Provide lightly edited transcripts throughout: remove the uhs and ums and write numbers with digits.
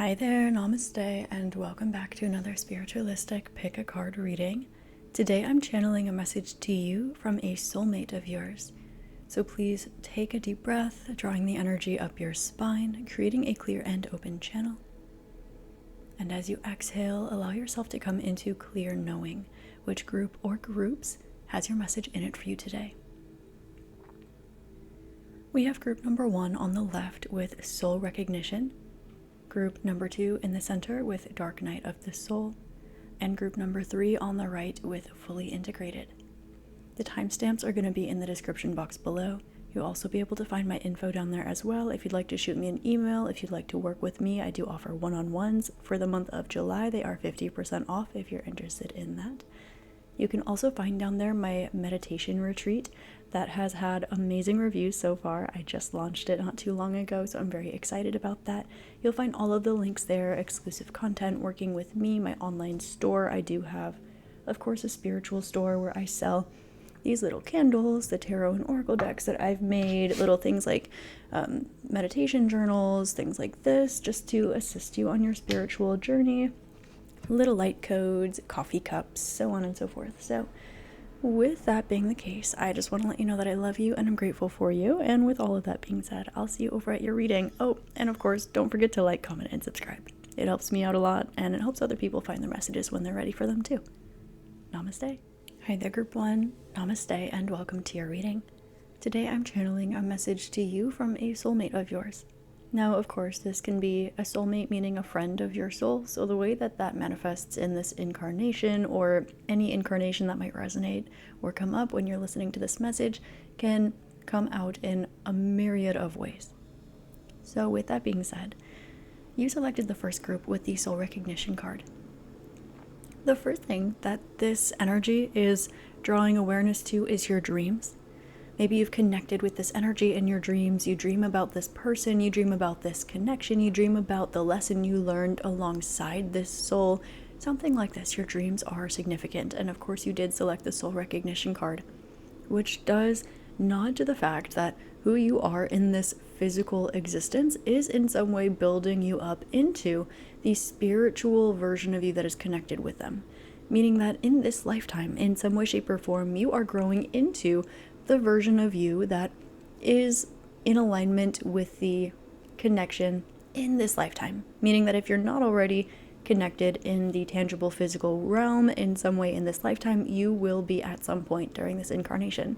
Hi there, namaste, and welcome back to another spiritualistic pick a card reading. Today I'm channeling a message to you from a soulmate of yours. So please take a deep breath, drawing the energy up your spine, creating a clear and open channel. And as you exhale, allow yourself to come into clear knowing which group or groups has your message in it for you today. We have group number 1 on the left with soul recognition, group number 2 in the center with dark night of the soul, and group number 3 on the right with fully integrated. The timestamps are going to be in the description box below. You'll also be able to find my info down there as well. If you'd like to shoot me an email, if you'd like to work with me, I do offer one-on-ones for the month of July. They are 50% off if you're interested in that. You can also find down there my meditation retreat that has had amazing reviews so far. I just launched it not too long ago, so I'm very excited about that. You'll find all of the links there, exclusive content, working with me, my online store. I do have, of course, a spiritual store where I sell these little candles, the tarot and oracle decks that I've made, little things like meditation journals, things like this, just to assist you on your spiritual journey. Little light codes, coffee cups, so on and so forth. So with that being the case, I just want to let you know that I love you and I'm grateful for you. And with all of that being said, I'll see you over at your reading. Oh, and of course, don't forget to like, comment, and subscribe. It helps me out a lot, and it helps other people find their messages when they're ready for them too. Namaste. Hi there, group 1. Namaste and welcome to your reading. Today I'm channeling a message to you from a soulmate of yours. Now, of course, this can be a soulmate, meaning a friend of your soul. So the way that that manifests in this incarnation, or any incarnation that might resonate or come up when you're listening to this message, can come out in a myriad of ways. So with that being said, you selected the first group with the soul recognition card. The first thing that this energy is drawing awareness to is your dreams. Maybe you've connected with this energy in your dreams. You dream about this person, you dream about this connection, you dream about the lesson you learned alongside this soul. Something like this. Your dreams are significant. And of course you did select the soul recognition card, which does nod to the fact that who you are in this physical existence is in some way building you up into the spiritual version of you that is connected with them. Meaning that in this lifetime, in some way, shape, or form, you are growing into the version of you that is in alignment with the connection in this lifetime. Meaning that if you're not already connected in the tangible physical realm in some way in this lifetime, you will be at some point during this incarnation.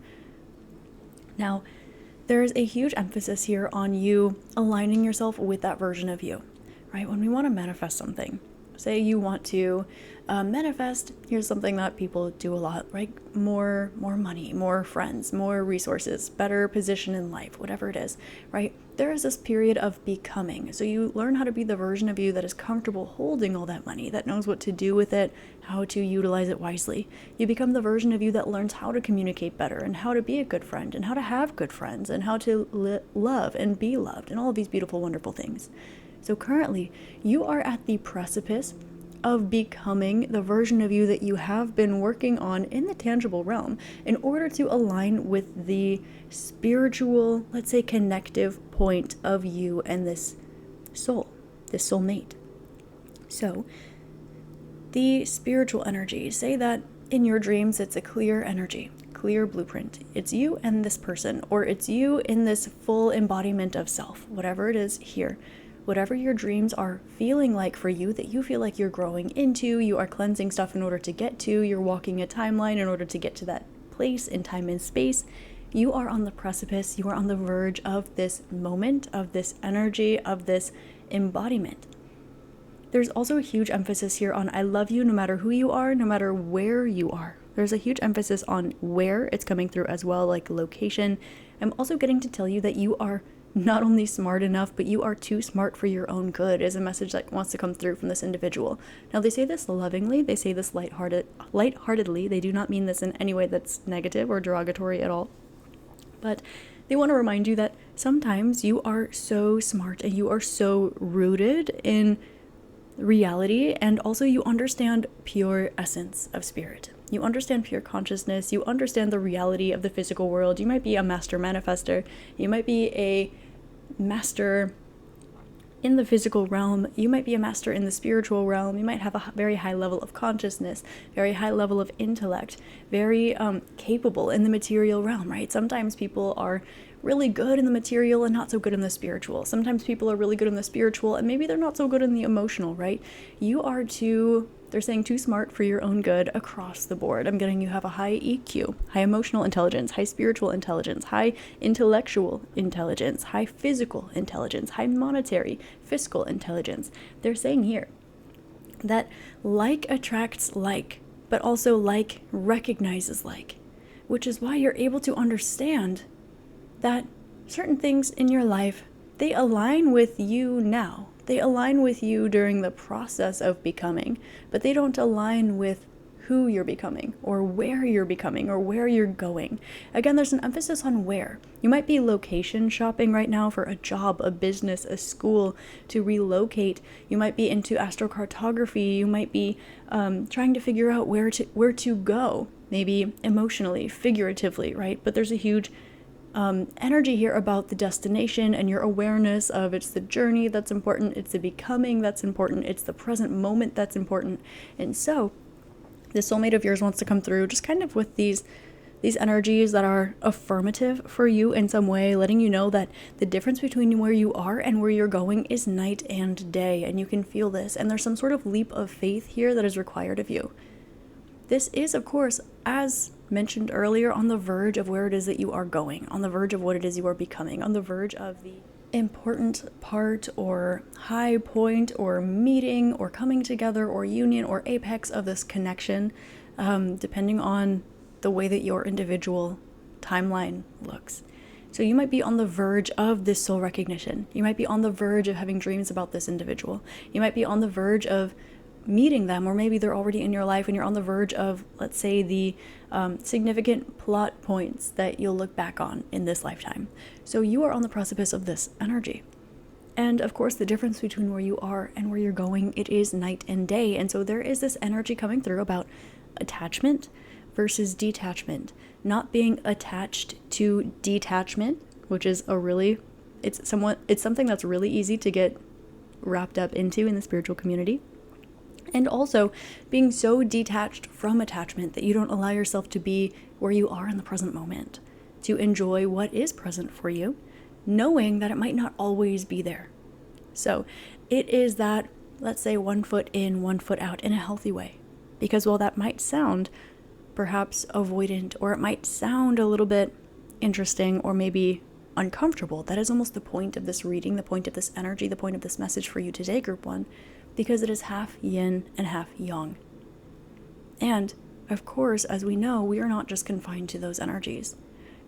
Now, there's a huge emphasis here on you aligning yourself with that version of you, right? When we want to manifest something, say you want to manifest, here's something that people do a lot, right? More money, more friends, more resources, better position in life, whatever it is, right? There is this period of becoming. So you learn how to be the version of you that is comfortable holding all that money, that knows what to do with it, how to utilize it wisely. You become the version of you that learns how to communicate better and how to be a good friend and how to have good friends and how to love and be loved and all of these beautiful, wonderful things. So currently, you are at the precipice of becoming the version of you that you have been working on in the tangible realm in order to align with the spiritual, let's say, connective point of you and this soul, this soulmate. So the spiritual energy, say that in your dreams it's a clear energy, clear blueprint. It's you and this person, or it's you in this full embodiment of self, whatever it is here. Whatever your dreams are feeling like for you, that you feel like you're growing into, you are cleansing stuff in order to get to, you're walking a timeline in order to get to that place in time and space, you are on the precipice, you are on the verge of this moment, of this energy, of this embodiment. There's also a huge emphasis here on I love you no matter who you are, no matter where you are. There's a huge emphasis on where it's coming through as well, like location. I'm also getting to tell you that you are not only smart enough, but you are too smart for your own good is a message that wants to come through from this individual. Now, they say this lovingly, they say this lightheartedly. They do not mean this in any way that's negative or derogatory at all. But they want to remind you that sometimes you are so smart and you are so rooted in reality, and also you understand pure essence of spirit. You understand pure consciousness. You understand the reality of the physical world. You might be a master manifester. You might be a master in the physical realm, you might be a master in the spiritual realm. You might have a very high level of consciousness, very high level of intellect, very capable in the material realm, right? Sometimes people are really good in the material and not so good in the spiritual. Sometimes people are really good in the spiritual and maybe they're not so good in the emotional, right? You are they're saying too smart for your own good across the board. I'm getting you have a high EQ, high emotional intelligence, high spiritual intelligence, high intellectual intelligence, high physical intelligence, high monetary, fiscal intelligence. They're saying here that like attracts like, but also like recognizes like, which is why you're able to understand that certain things in your life, they align with you now. They align with you during the process of becoming, but they don't align with who you're becoming or where you're becoming or where you're going. Again, there's an emphasis on where. You might be location shopping right now for a job, a business, a school, to relocate. You might be into astrocartography. You might be trying to figure out where to go, maybe emotionally, figuratively, right? But there's a huge energy here about the destination and your awareness of it's the journey that's important, it's the becoming that's important, it's the present moment that's important. And so the soulmate of yours wants to come through just kind of with these energies that are affirmative for you in some way, letting you know that the difference between where you are and where you're going is night and day, and you can feel this, and there's some sort of leap of faith here that is required of you. This is, of course, as mentioned earlier, on the verge of where it is that you are going, on the verge of what it is you are becoming, on the verge of the important part or high point or meeting or coming together or union or apex of this connection, depending on the way that your individual timeline looks. So you might be on the verge of this soul recognition. You might be on the verge of having dreams about this individual. You might be on the verge of meeting them, or maybe they're already in your life and you're on the verge of, let's say, the significant plot points that you'll look back on in this lifetime. So you are on the precipice of this energy. And of course, the difference between where you are and where you're going, it is night and day. And so there is this energy coming through about attachment versus detachment, not being attached to detachment, which is it's something that's really easy to get wrapped up into in the spiritual community. And also being so detached from attachment that you don't allow yourself to be where you are in the present moment, to enjoy what is present for you, knowing that it might not always be there. So it is that, let's say, 1 foot in, 1 foot out in a healthy way. Because while that might sound perhaps avoidant, or it might sound a little bit interesting or maybe uncomfortable, that is almost the point of this reading, the point of this energy, the point of this message for you today, Group 1. Because it is half yin and half yang. And, of course, as we know, we are not just confined to those energies.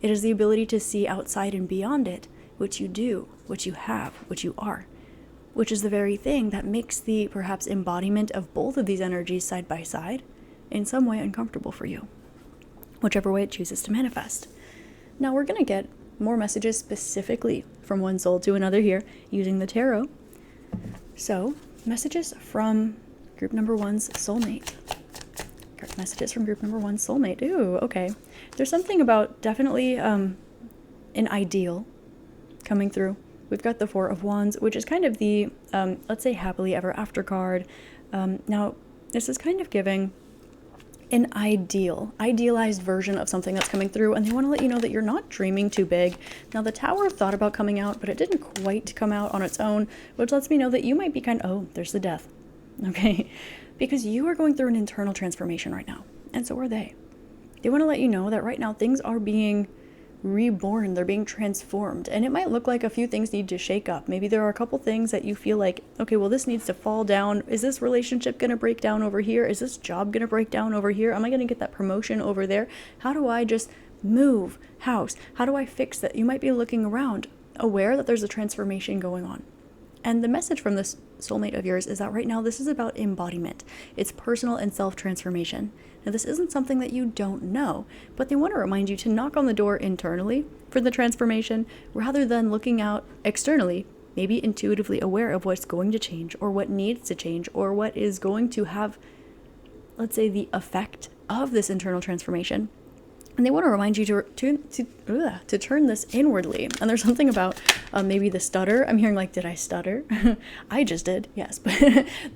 It is the ability to see outside and beyond it, which you do, which you have, which you are, which is the very thing that makes the, perhaps, embodiment of both of these energies side by side in some way uncomfortable for you, whichever way it chooses to manifest. Now, we're going to get more messages specifically from one soul to another here using the tarot. So, messages from group number 1's soulmate. Messages from group number 1's soulmate. Ooh, okay. There's something about definitely an ideal coming through. We've got the 4 of Wands, which is kind of the, let's say, happily ever after card. Now, this is kind of giving an idealized version of something that's coming through, and they want to let you know that you're not dreaming too big. Now, the Tower thought about coming out, but it didn't quite come out on its own, which lets me know that you might be there's the Death, okay? Because you are going through an internal transformation right now, and so are they. They want to let you know that right now things are being reborn, they're being transformed, and it might look like a few things need to shake up. Maybe there are a couple things that you feel like, okay, well, this needs to fall down. Is this relationship going to break down over here? Is this job going to break down over here? Am I going to get that promotion over there? How do I just move house? How do I fix that? You might be looking around, aware that there's a transformation going on. And the message from this soulmate of yours is that right now this is about embodiment. It's personal and self-transformation. Now, this isn't something that you don't know, but they want to remind you to knock on the door internally for the transformation rather than looking out externally, maybe intuitively aware of what's going to change or what needs to change or what is going to have, let's say, the effect of this internal transformation. And they want to remind you to turn this inwardly. And there's something about maybe the stutter. I'm hearing like, did I stutter? I just did, yes. But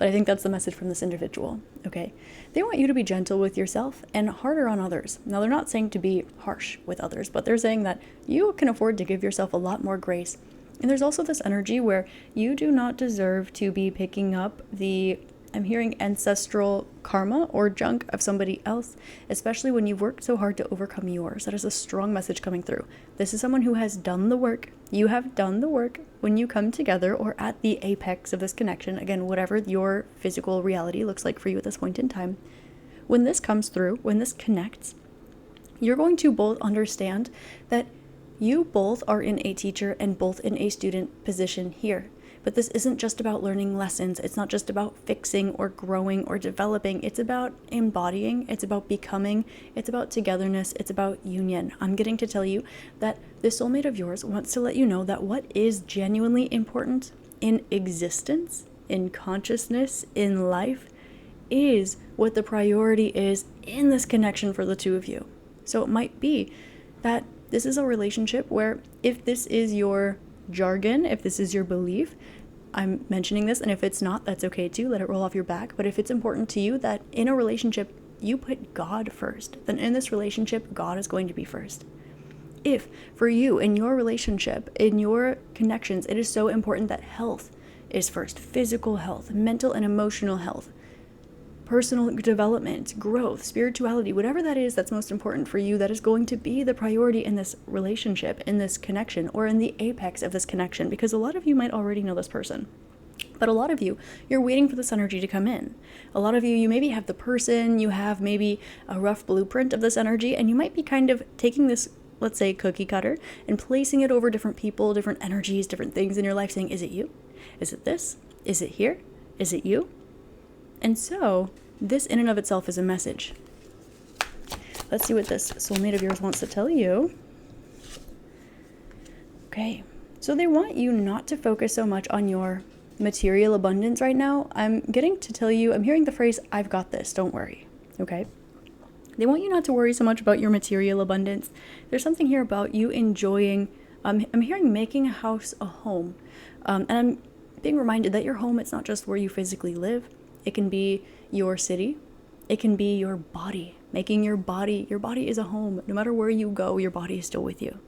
I think that's the message from this individual, okay? They want you to be gentle with yourself and harder on others. Now, they're not saying to be harsh with others, but they're saying that you can afford to give yourself a lot more grace. And there's also this energy where you do not deserve to be picking up I'm hearing ancestral karma or junk of somebody else, especially when you've worked so hard to overcome yours. That is a strong message coming through. This is someone who has done the work. You have done the work when you come together or at the apex of this connection. Again, whatever your physical reality looks like for you at this point in time. When this comes through, when this connects, you're going to both understand that you both are in a teacher and both in a student position here. But this isn't just about learning lessons. It's not just about fixing or growing or developing. It's about embodying. It's about becoming. It's about togetherness. It's about union. I'm getting to tell you that this soulmate of yours wants to let you know that what is genuinely important in existence, in consciousness, in life, is what the priority is in this connection for the two of you. So it might be that this is a relationship where if this is your jargon, if this is your belief, I'm mentioning this, and if it's not, that's okay too, let it roll off your back. But if it's important to you that in a relationship you put God first, then in this relationship God is going to be first. If for you in your relationship, in your connections, it is so important that health is first, physical health, mental and emotional health, personal development, growth, spirituality, whatever that is that's most important for you, that is going to be the priority in this relationship, in this connection, or in the apex of this connection. Because a lot of you might already know this person, but a lot of you, you're waiting for this energy to come in. A lot of you, you maybe have the person, you have maybe a rough blueprint of this energy, and you might be kind of taking this, let's say, cookie cutter, and placing it over different people, different energies, different things in your life, saying, is it you? Is it this? Is it here? Is it you? And so, this in and of itself is a message. Let's see what this soulmate of yours wants to tell you. Okay, so they want you not to focus so much on your material abundance right now. I'm getting to tell you, I'm hearing the phrase, I've got this, don't worry, okay? They want you not to worry so much about your material abundance. There's something here about you enjoying, I'm hearing making a house a home. And I'm being reminded that your home, it's not just where you physically live. It can be your city. It can be your body. Making your body is a home. No matter where you go, your body is still with you.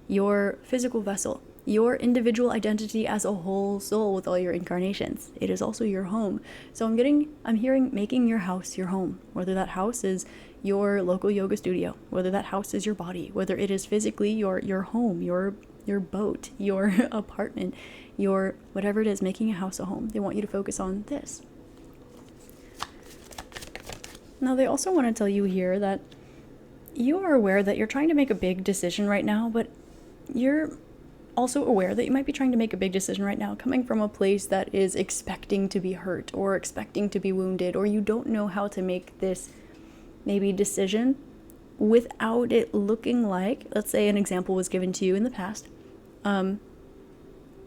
Your physical vessel, your individual identity as a whole soul with all your incarnations. It is also your home. So I'm hearing making your house your home. Whether that house is your local yoga studio, whether that house is your body, whether it is physically your home, your boat, your apartment, your whatever it is, making a house a home. They want you to focus on this. Now, they also want to tell you here that you are aware that you're trying to make a big decision right now, but you're also aware that you might be trying to make a big decision right now coming from a place that is expecting to be hurt or expecting to be wounded, or you don't know how to make this maybe decision without it looking like, let's say an example was given to you in the past, an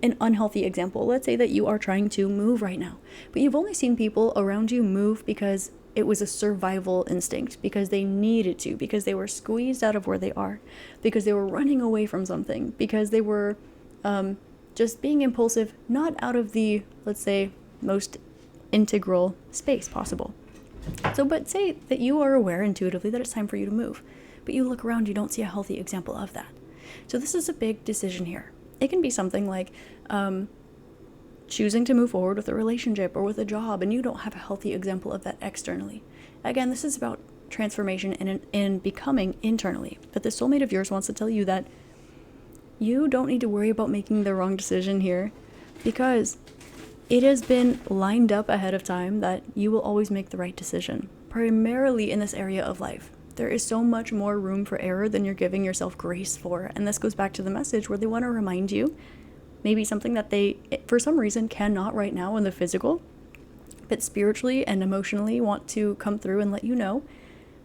unhealthy example. Let's say that you are trying to move right now, but you've only seen people around you move because it was a survival instinct, because they needed to, because they were squeezed out of where they are, because they were running away from something, because they were just being impulsive, not out of the, let's say, most integral space possible. So, but say that you are aware intuitively that it's time for you to move, but you look around, you don't see a healthy example of that. So this is a big decision here. It can be something like choosing to move forward with a relationship or with a job, and you don't have a healthy example of that externally. Again, this is about transformation and becoming internally. But the soulmate of yours wants to tell you that you don't need to worry about making the wrong decision here, because it has been lined up ahead of time that you will always make the right decision, primarily in this area of life. There is so much more room for error than you're giving yourself grace for. And this goes back to the message where they want to remind you maybe something that they, for some reason, cannot right now in the physical, but spiritually and emotionally want to come through and let you know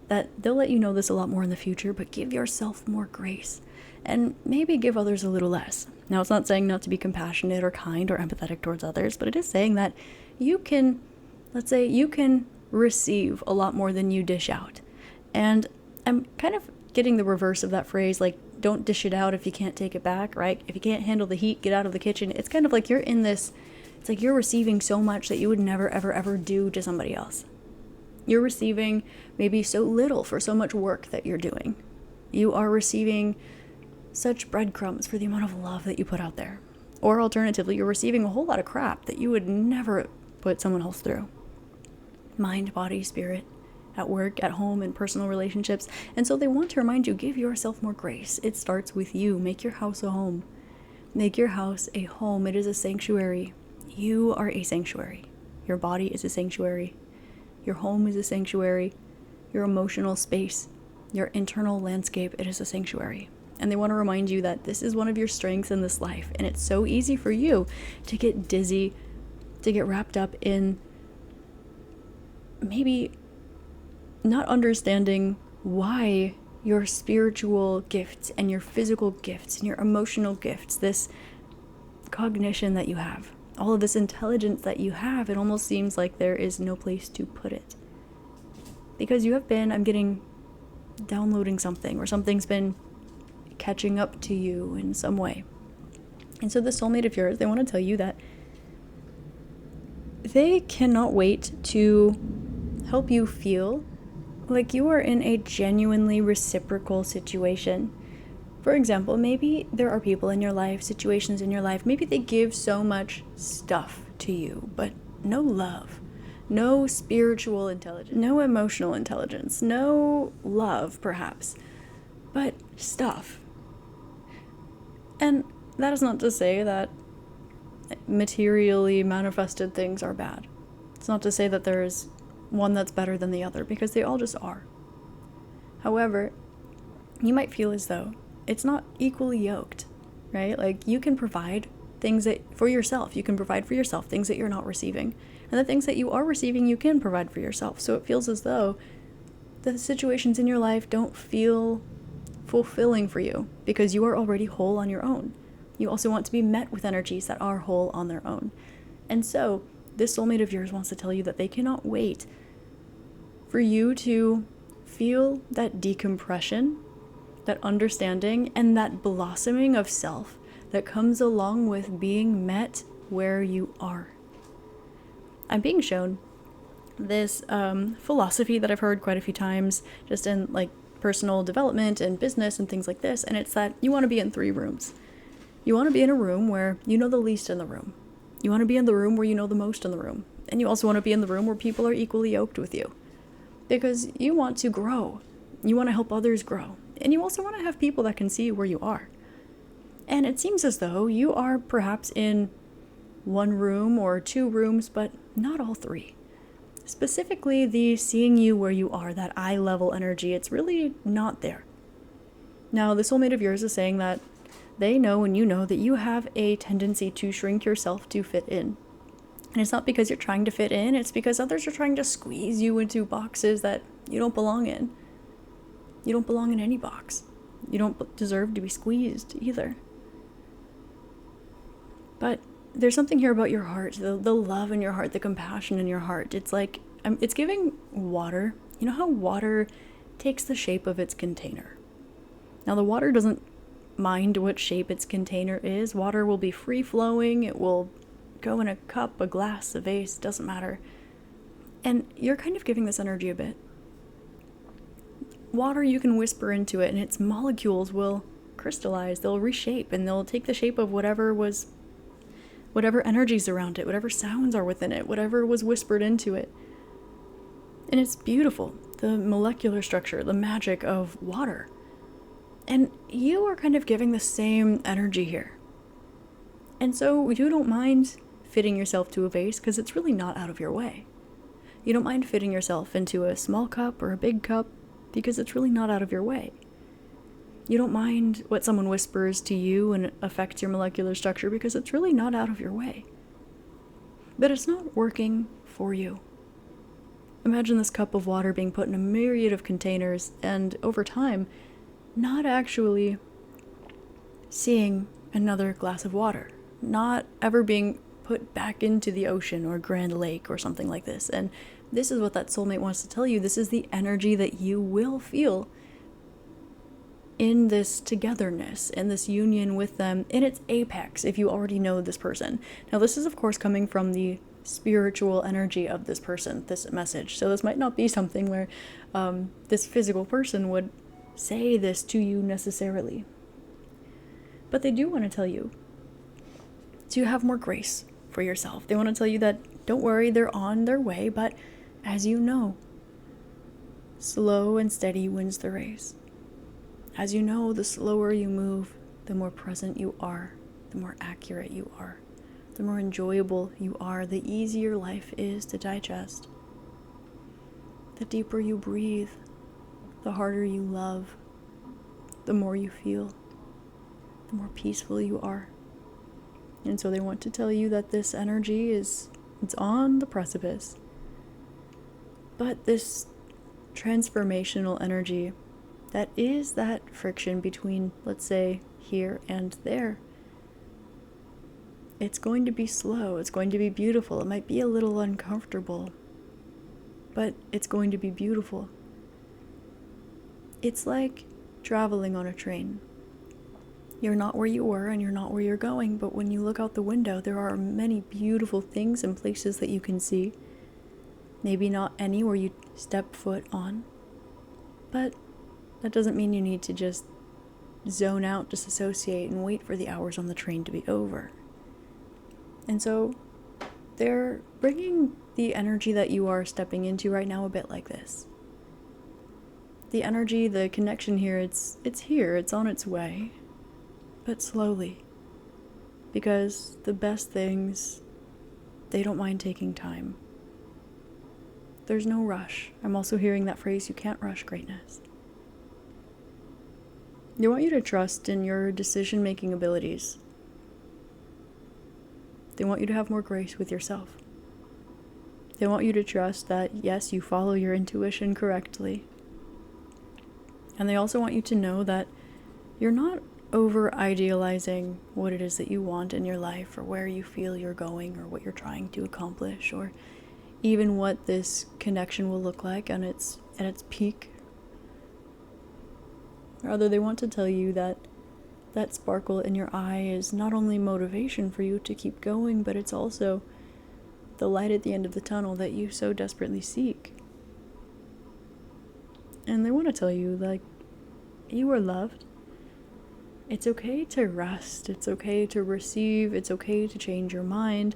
that they'll let you know this a lot more in the future, but give yourself more grace and maybe give others a little less. Now, it's not saying not to be compassionate or kind or empathetic towards others, but it is saying that you can, let's say, you can receive a lot more than you dish out. And I'm kind of getting the reverse of that phrase, like, don't dish it out if you can't take it back, right? If you can't handle the heat, get out of the kitchen. It's kind of like you're in this, it's like you're receiving so much that you would never, ever, ever do to somebody else. You're receiving maybe so little for so much work that you're doing. You are receiving such breadcrumbs for the amount of love that you put out there. Or alternatively, you're receiving a whole lot of crap that you would never put someone else through. Mind, body, spirit, at work, at home, in personal relationships. And so they want to remind you, give yourself more grace. It starts with you. Make your house a home. Make your house a home. It is a sanctuary. You are a sanctuary. Your body is a sanctuary. Your home is a sanctuary. Your emotional space, your internal landscape, it is a sanctuary. And they want to remind you that this is one of your strengths in this life. And it's so easy for you to get dizzy, to get wrapped up in maybe not understanding why your spiritual gifts and your physical gifts and your emotional gifts, this cognition that you have, all of this intelligence that you have, it almost seems like there is no place to put it. Because you have been, I'm getting downloading something, or something's been catching up to you in some way. And so the soulmate of yours, they want to tell you that they cannot wait to help you feel like you are in a genuinely reciprocal situation. For example, maybe there are people in your life, situations in your life, maybe they give so much stuff to you, but no love, no spiritual intelligence, no emotional intelligence, no love perhaps, but stuff. And that is not to say that materially manifested things are bad. It's not to say that there is one that's better than the other, because they all just are. However, you might feel as though it's not equally yoked, right? Like, you can provide things that for yourself. You can provide for yourself things that you're not receiving. And the things that you are receiving, you can provide for yourself. So it feels as though the situations in your life don't feel fulfilling for you, because you are already whole on your own. You also want to be met with energies that are whole on their own. And so this soulmate of yours wants to tell you that they cannot wait for you to feel that decompression, that understanding, and that blossoming of self that comes along with being met where you are. I'm being shown this philosophy that I've heard quite a few times, just in like personal development and business and things like this, and it's that you want to be in 3 rooms. You want to be in a room where you know the least in the room. You want to be in the room where you know the most in the room. And you also want to be in the room where people are equally yoked with you. Because you want to grow. You want to help others grow. And you also want to have people that can see where you are. And it seems as though you are perhaps in 1 room or 2 rooms, but not all 3. Specifically, the seeing you where you are, that eye level energy, it's really not there. Now, the soulmate of yours is saying that they know and you know that you have a tendency to shrink yourself to fit in. And it's not because you're trying to fit in, it's because others are trying to squeeze you into boxes that you don't belong in. You don't belong in any box. You don't deserve to be squeezed either. But there's something here about your heart, the love in your heart, the compassion in your heart. It's like, it's giving water. You know how water takes the shape of its container? Now, the water doesn't mind what shape its container is. Water will be free flowing. It will go in a cup, a glass, a vase, doesn't matter. And you're kind of giving this energy a bit. Water, you can whisper into it and its molecules will crystallize, they'll reshape, and they'll take the shape of whatever energies around it, whatever sounds are within it, whatever was whispered into it. And it's beautiful, the molecular structure, the magic of water. And you are kind of giving the same energy here. And so you don't mind fitting yourself to a vase because it's really not out of your way. You don't mind fitting yourself into a small cup or a big cup because it's really not out of your way. You don't mind what someone whispers to you and it affects your molecular structure because it's really not out of your way. But it's not working for you. Imagine this cup of water being put in a myriad of containers and over time, not actually seeing another glass of water, not ever being put back into the ocean or Grand Lake or something like this. And this is what that soulmate wants to tell you. This is the energy that you will feel in this togetherness and this union with them in its apex if you already know this person. Now, this is, of course, coming from the spiritual energy of this person, this message. So this might not be something where this physical person would say this to you necessarily. But they do want to tell you to have more grace for yourself. They want to tell you that don't worry, they're on their way, but as you know, slow and steady wins the race. As you know, the slower you move, the more present you are, the more accurate you are, the more enjoyable you are, the easier life is to digest. The deeper you breathe, the harder you love, the more you feel, the more peaceful you are. And so they want to tell you that this energy it's on the precipice. But this transformational energy, that is that friction between, let's say, here and there. It's going to be slow, it's going to be beautiful, it might be a little uncomfortable, but it's going to be beautiful. It's like traveling on a train. You're not where you were and you're not where you're going, but when you look out the window, there are many beautiful things and places that you can see. Maybe not any where you step foot on, but that doesn't mean you need to just zone out, disassociate, and wait for the hours on the train to be over. And so they're bringing the energy that you are stepping into right now a bit like this. The energy, the connection here, it's here, it's on its way, but slowly. Because the best things, they don't mind taking time. There's no rush. I'm also hearing that phrase, you can't rush greatness. They want you to trust in your decision-making abilities. They want you to have more grace with yourself. They want you to trust that, yes, you follow your intuition correctly. And they also want you to know that you're not over-idealizing what it is that you want in your life or where you feel you're going or what you're trying to accomplish or even what this connection will look like at its peak. Rather, they want to tell you that that sparkle in your eye is not only motivation for you to keep going, but it's also the light at the end of the tunnel that you so desperately seek. And they want to tell you, like, you are loved. It's okay to rest. It's okay to receive. It's okay to change your mind.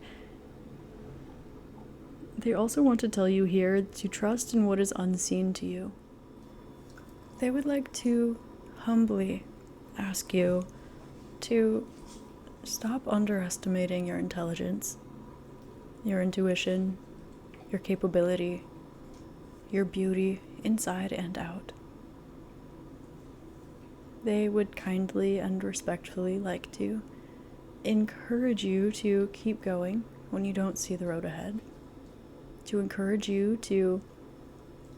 They also want to tell you here to trust in what is unseen to you. They would like to humbly ask you to stop underestimating your intelligence, your intuition, your capability, your beauty inside and out. They would kindly and respectfully like to encourage you to keep going when you don't see the road ahead, to encourage you to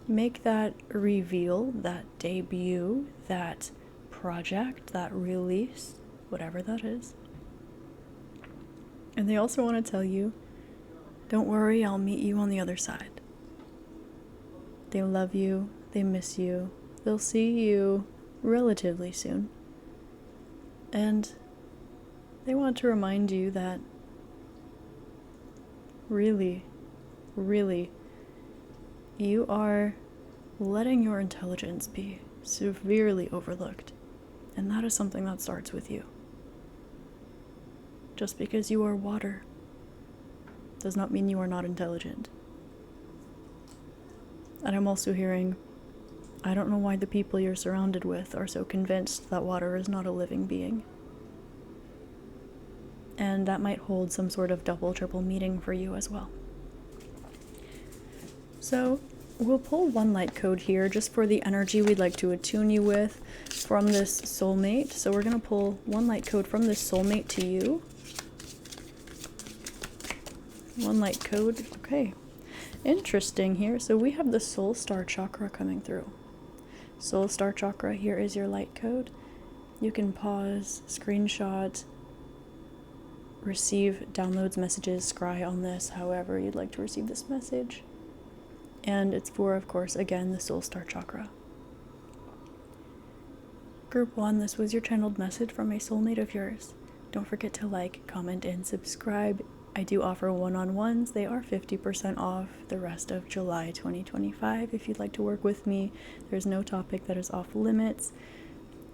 make that reveal, that debut, that project, that release, whatever that is. And they also want to tell you, don't worry, I'll meet you on the other side. They love you, they miss you, they'll see you relatively soon. And they want to remind you that really, you are letting your intelligence be severely overlooked. And that is something that starts with you. Just because you are water does not mean you are not intelligent. And I'm also hearing, I don't know why the people you're surrounded with are so convinced that water is not a living being. And that might hold some sort of double, triple meaning for you as well. So we'll pull one light code here just for the energy we'd like to attune you with from this soulmate. So we're going to pull one light code from this soulmate to you. One light code. Okay. Interesting here. So we have the soul star chakra coming through. Soul star chakra, here is your light code. You can pause, screenshot, receive downloads, messages, scry on this, however you'd like to receive this message. And it's for, of course, again, the soul star chakra. Group 1, this was your channeled message from a soulmate of yours. Don't forget to like, comment, and subscribe. I do offer one-on-ones. They are 50% off the rest of July 2025. If you'd like to work with me, there's no topic that is off limits.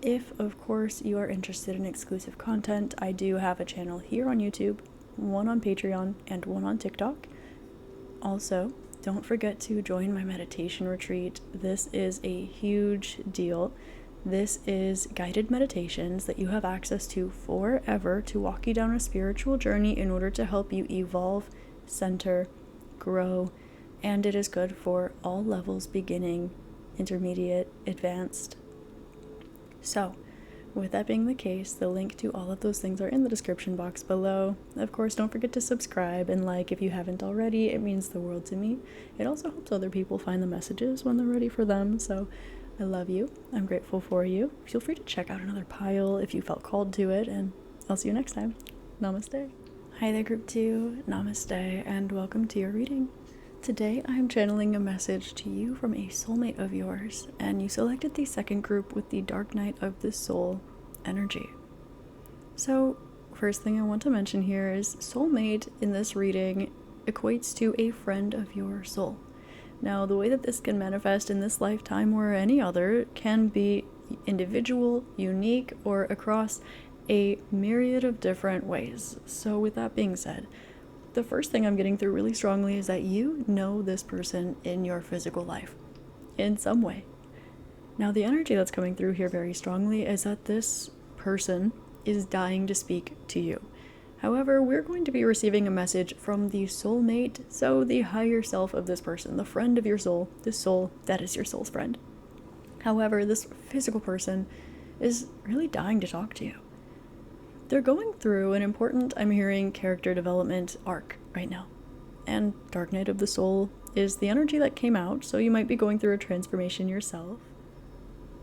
If, of course, you are interested in exclusive content, I do have a channel here on YouTube, one on Patreon, and one on TikTok. Also, don't forget to join my meditation retreat. This is a huge deal. This is guided meditations that you have access to forever to walk you down a spiritual journey in order to help you evolve, center, grow, and it is good for all levels, beginning, intermediate, advanced. So, with that being the case, the link to all of those things are in the description box below. Of course, don't forget to subscribe and like if you haven't already. It means the world to me. It also helps other people find the messages when they're ready for them, so I love you. I'm grateful for you. Feel free to check out another pile if you felt called to it, and I'll see you next time. Namaste. Hi there, Group 2. Namaste, and welcome to your reading. Today, I'm channeling a message to you from a soulmate of yours, and you selected the second group with the Dark Night of the Soul energy. So, first thing I want to mention here is soulmate in this reading equates to a friend of your soul. Now, the way that this can manifest in this lifetime or any other can be individual, unique, or across a myriad of different ways. So with that being said, the first thing I'm getting through really strongly is that you know this person in your physical life in some way. Now, the energy that's coming through here very strongly is that this person is dying to speak to you. However, we're going to be receiving a message from the soulmate, so the higher self of this person, the friend of your soul, the soul that is your soul's friend. However, this physical person is really dying to talk to you. They're going through an important, I'm hearing, character development arc right now. And Dark Night of the Soul is the energy that came out, so you might be going through a transformation yourself.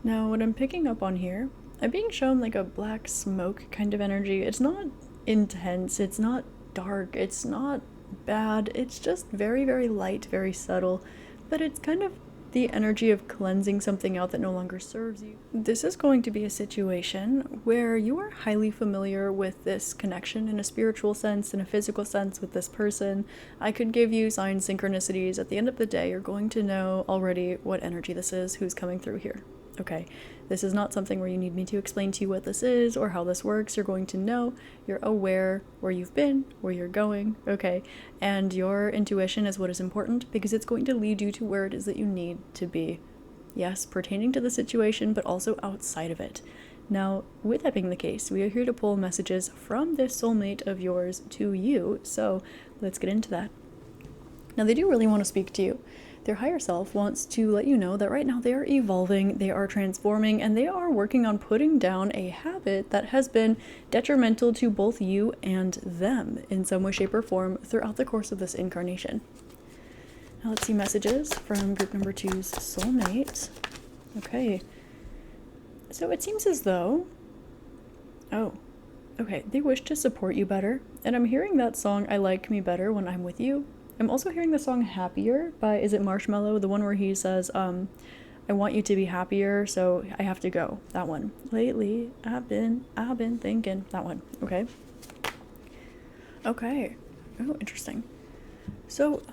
Now, what I'm picking up on here, I'm being shown like a black smoke kind of energy. It's not intense, it's not dark, it's not bad, it's just very, very light, very subtle, but it's kind of the energy of cleansing something out that no longer serves you. This is going to be a situation where you are highly familiar with this connection in a spiritual sense, in a physical sense with this person. I could give you signs, synchronicities. At the end of the day, you're going to know already what energy this is, who's coming through here. Okay, this is not something where you need me to explain to you what this is or how this works. You're going to know, you're aware where you've been, where you're going, okay? And your intuition is what is important because it's going to lead you to where it is that you need to be. Yes, pertaining to the situation, but also outside of it. Now, with that being the case, we are here to pull messages from this soulmate of yours to you, so let's get into that. Now, they do really want to speak to you. Their higher self wants to let you know that right now they are evolving, they are transforming, and they are working on putting down a habit that has been detrimental to both you and them in some way, shape, or form throughout the course of this incarnation. Now let's see messages from group number 2's soulmate. Okay. So it seems as though... Oh. Okay, they wish to support you better, and I'm hearing that song, I Like Me Better When I'm With You. I'm also hearing the song Happier by, is it Marshmello? The one where he says, I want you to be happier, so I have to go. That one. Lately, I've been thinking. That one. Okay. Okay. Oh, interesting. So,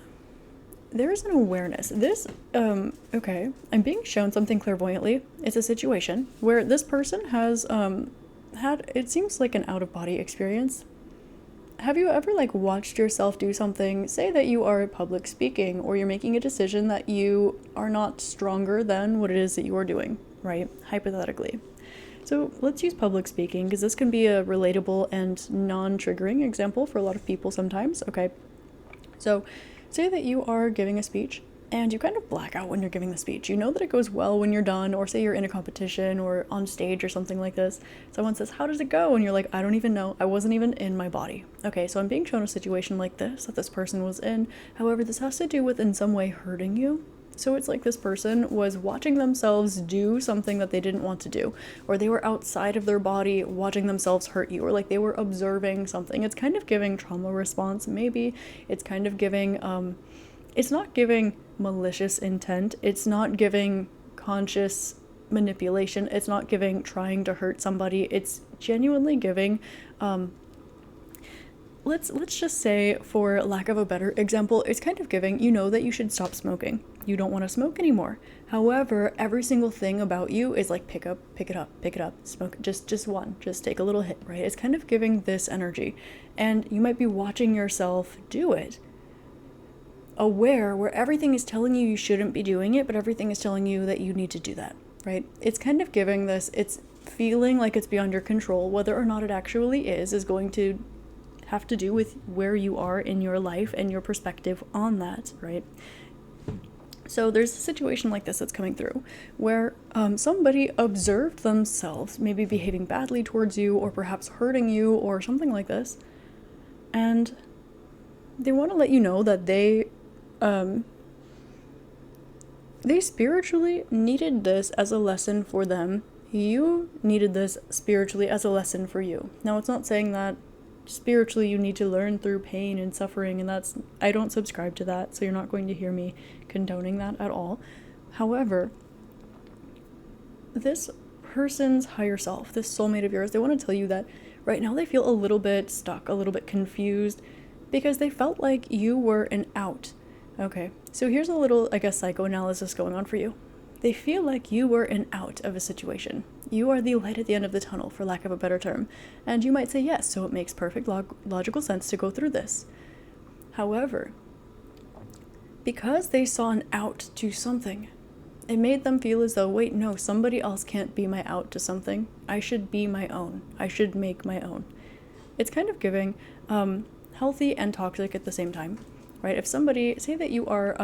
there is an awareness. This, okay. I'm being shown something clairvoyantly. It's a situation where this person has, had, it seems like an out-of-body experience. Have you ever watched yourself do something, say that you are public speaking or you're making a decision that you are not stronger than what it is that you are doing, right? Hypothetically. So let's use public speaking because this can be a relatable and non-triggering example for a lot of people sometimes, okay? So say that you are giving a speech and you kind of black out when you're giving the speech. You know that it goes well when you're done, or say you're in a competition or on stage or something like this. Someone says, how does it go? And you're like, I don't even know. I wasn't even in my body. Okay, so I'm being shown a situation like this that this person was in. However, this has to do with in some way hurting you. So it's like this person was watching themselves do something that they didn't want to do, or they were outside of their body watching themselves hurt you, or like they were observing something. It's kind of giving trauma response, maybe. It's kind of giving, it's not giving malicious intent. It's not giving conscious manipulation. It's not giving trying to hurt somebody. It's genuinely giving, let's just say, for lack of a better example, it's kind of giving, you know that you should stop smoking. You don't want to smoke anymore. However, every single thing about you is like, pick it up, smoke, just one, just take a little hit, right? It's kind of giving this energy. And you might be watching yourself do it, aware where everything is telling you shouldn't be doing it, but everything is telling you that you need to do that, right? It's kind of giving this, it's feeling like it's beyond your control. Whether or not it actually is going to have to do with where you are in your life and your perspective on that, right? So there's a situation like this that's coming through where somebody observed themselves maybe behaving badly towards you, or perhaps hurting you, or something like this, and they want to let you know that they spiritually needed this as a lesson for them. You needed this spiritually as a lesson for you. Now, it's not saying that spiritually you need to learn through pain and suffering, and I don't subscribe to that, so you're not going to hear me condoning that at all. However, this person's higher self, this soulmate of yours, they want to tell you that right now they feel a little bit stuck, a little bit confused, because they felt like you were an out. Okay, so here's a little, I guess, psychoanalysis going on for you. They feel like you were an out of a situation. You are the light at the end of the tunnel, for lack of a better term. And you might say yes, so it makes perfect logical sense to go through this. However, because they saw an out to something, it made them feel as though, wait, no, somebody else can't be my out to something. I should be my own. I should make my own. It's kind of giving healthy and toxic at the same time, right? If somebody, say that you are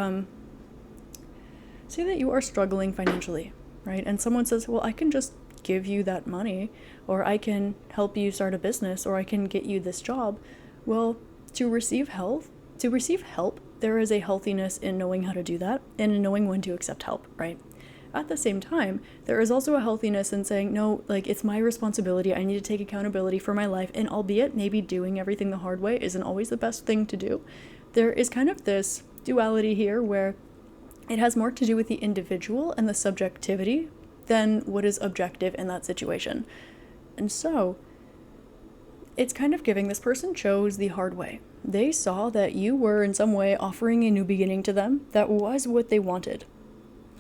struggling financially, right? And someone says, well, I can just give you that money, or I can help you start a business, or I can get you this job. Well, to receive help, there is a healthiness in knowing how to do that and in knowing when to accept help, right? At the same time, there is also a healthiness in saying, no, like, it's my responsibility. I need to take accountability for my life. And albeit maybe doing everything the hard way isn't always the best thing to do, there is kind of this duality here where it has more to do with the individual and the subjectivity than what is objective in that situation. And so it's kind of giving, this person chose the hard way. They saw that you were in some way offering a new beginning to them. That was what they wanted.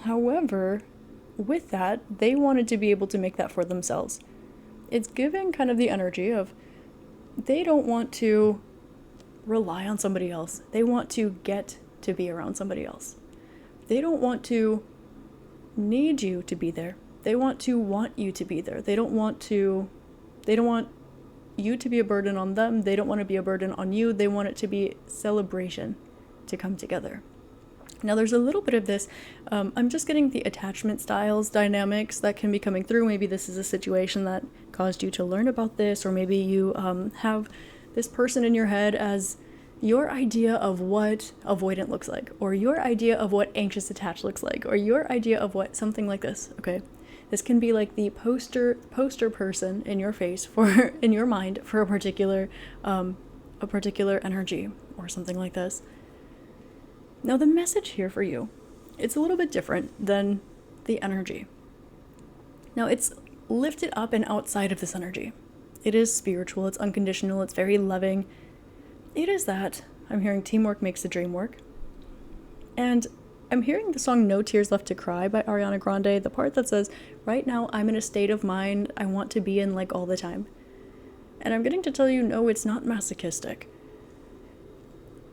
However, with that, they wanted to be able to make that for themselves. It's giving kind of the energy of, they don't want to rely on somebody else. They want to get to be around somebody else. They don't want to need you to be there. They want you to be there. They don't want you to be a burden on them. They don't want to be a burden on you. They want it to be celebration, to come together. Now, there's a little bit of this, I'm just getting the attachment styles dynamics that can be coming through. Maybe this is a situation that caused you to learn about this, or maybe you have this person in your head as your idea of what avoidant looks like, or your idea of what anxious attached looks like, or your idea of what something like this, okay? This can be like the poster person in your face in your mind for a particular energy or something like this. Now, the message here for you, it's a little bit different than the energy. Now, it's lifted up and outside of this energy. It is spiritual, it's unconditional, it's very loving. It is that, I'm hearing teamwork makes the dream work. And I'm hearing the song No Tears Left to Cry by Ariana Grande, the part that says, right now I'm in a state of mind I want to be in like all the time. And I'm getting to tell you, no, it's not masochistic.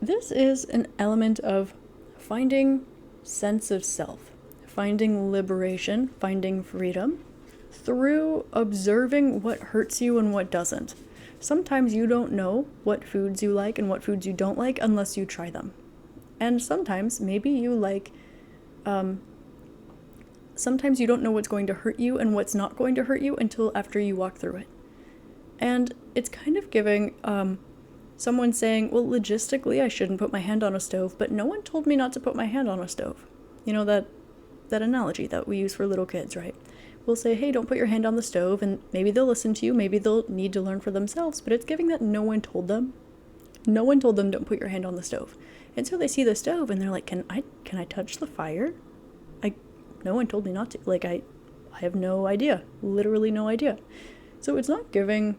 This is an element of finding sense of self, finding liberation, finding freedom through observing what hurts you and what doesn't. Sometimes you don't know what foods you like and what foods you don't like unless you try them. And sometimes maybe you like, sometimes you don't know what's going to hurt you and what's not going to hurt you until after you walk through it. And it's kind of giving someone saying, well, logistically, I shouldn't put my hand on a stove, but no one told me not to put my hand on a stove. You know, that analogy that we use for little kids, right? We'll say, hey, don't put your hand on the stove, and maybe they'll listen to you, maybe they'll need to learn for themselves, but it's giving that no one told them. No one told them don't put your hand on the stove. And so they see the stove and they're like, can I touch the fire? No one told me not to. Like, I have no idea. Literally no idea. So it's not giving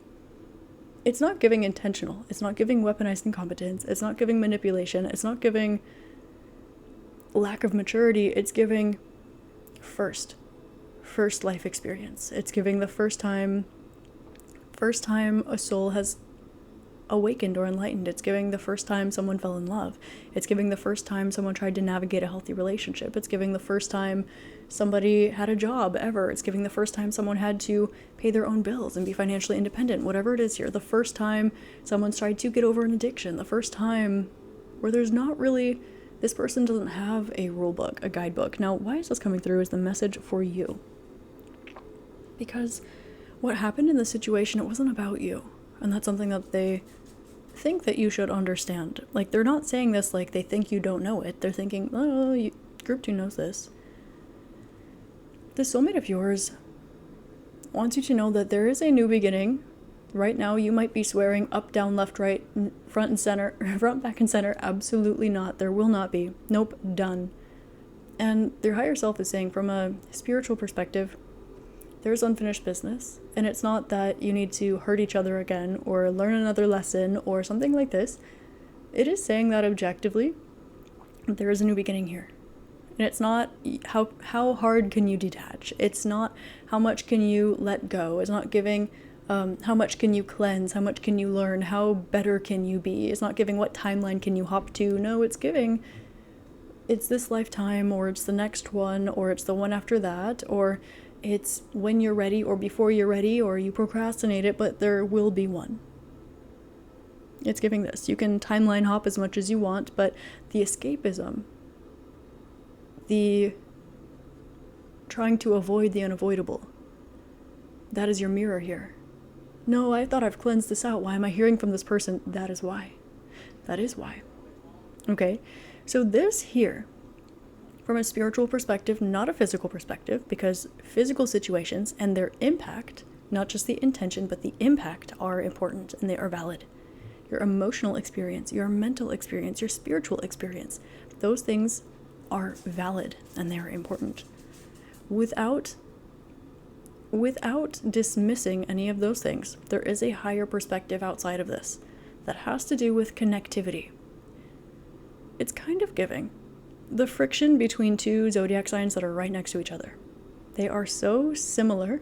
intentional. It's not giving weaponized incompetence. It's not giving manipulation. It's not giving lack of maturity. It's giving first life experience. It's giving the first time a soul has awakened or enlightened. It's giving the first time someone fell in love. It's giving the first time someone tried to navigate a healthy relationship. It's giving the first time somebody had a job ever. It's giving the first time someone had to pay their own bills and be financially independent, whatever it is here. The first time someone's tried to get over an addiction. The first time where there's not really, this person doesn't have a rule book, a guidebook. Now, why is this coming through is the message for you. Because what happened in the situation, it wasn't about you. And that's something that they think that you should understand. Like, they're not saying this like they think you don't know it. They're thinking, oh, group 2 knows this. The soulmate of yours wants you to know that there is a new beginning. Right now, you might be swearing up, down, left, right, front and center, front, back, and center. Absolutely not. There will not be. Nope, done. And their higher self is saying, from a spiritual perspective, there's unfinished business. And it's not that you need to hurt each other again or learn another lesson or something like this. It is saying that objectively, there is a new beginning here. And it's not how hard can you detach. It's not how much can you let go. It's not giving how much can you cleanse, how much can you learn, how better can you be. It's not giving what timeline can you hop to. No, it's giving, it's this lifetime, or it's the next one, or it's the one after that, or it's when you're ready or before you're ready, or you procrastinate it, but there will be one. It's giving this. You can timeline hop as much as you want, but the escapism, the trying to avoid the unavoidable, that is your mirror here. No, I thought I've cleansed this out. Why am I hearing from this person? That is why. That is why. Okay, so this here, from a spiritual perspective, not a physical perspective, because physical situations and their impact, not just the intention, but the impact are important and they are valid. Your emotional experience, your mental experience, your spiritual experience, those things are valid and they are important. Without dismissing any of those things, there is a higher perspective outside of this that has to do with connectivity. It's kind of giving the friction between two zodiac signs that are right next to each other. They are so similar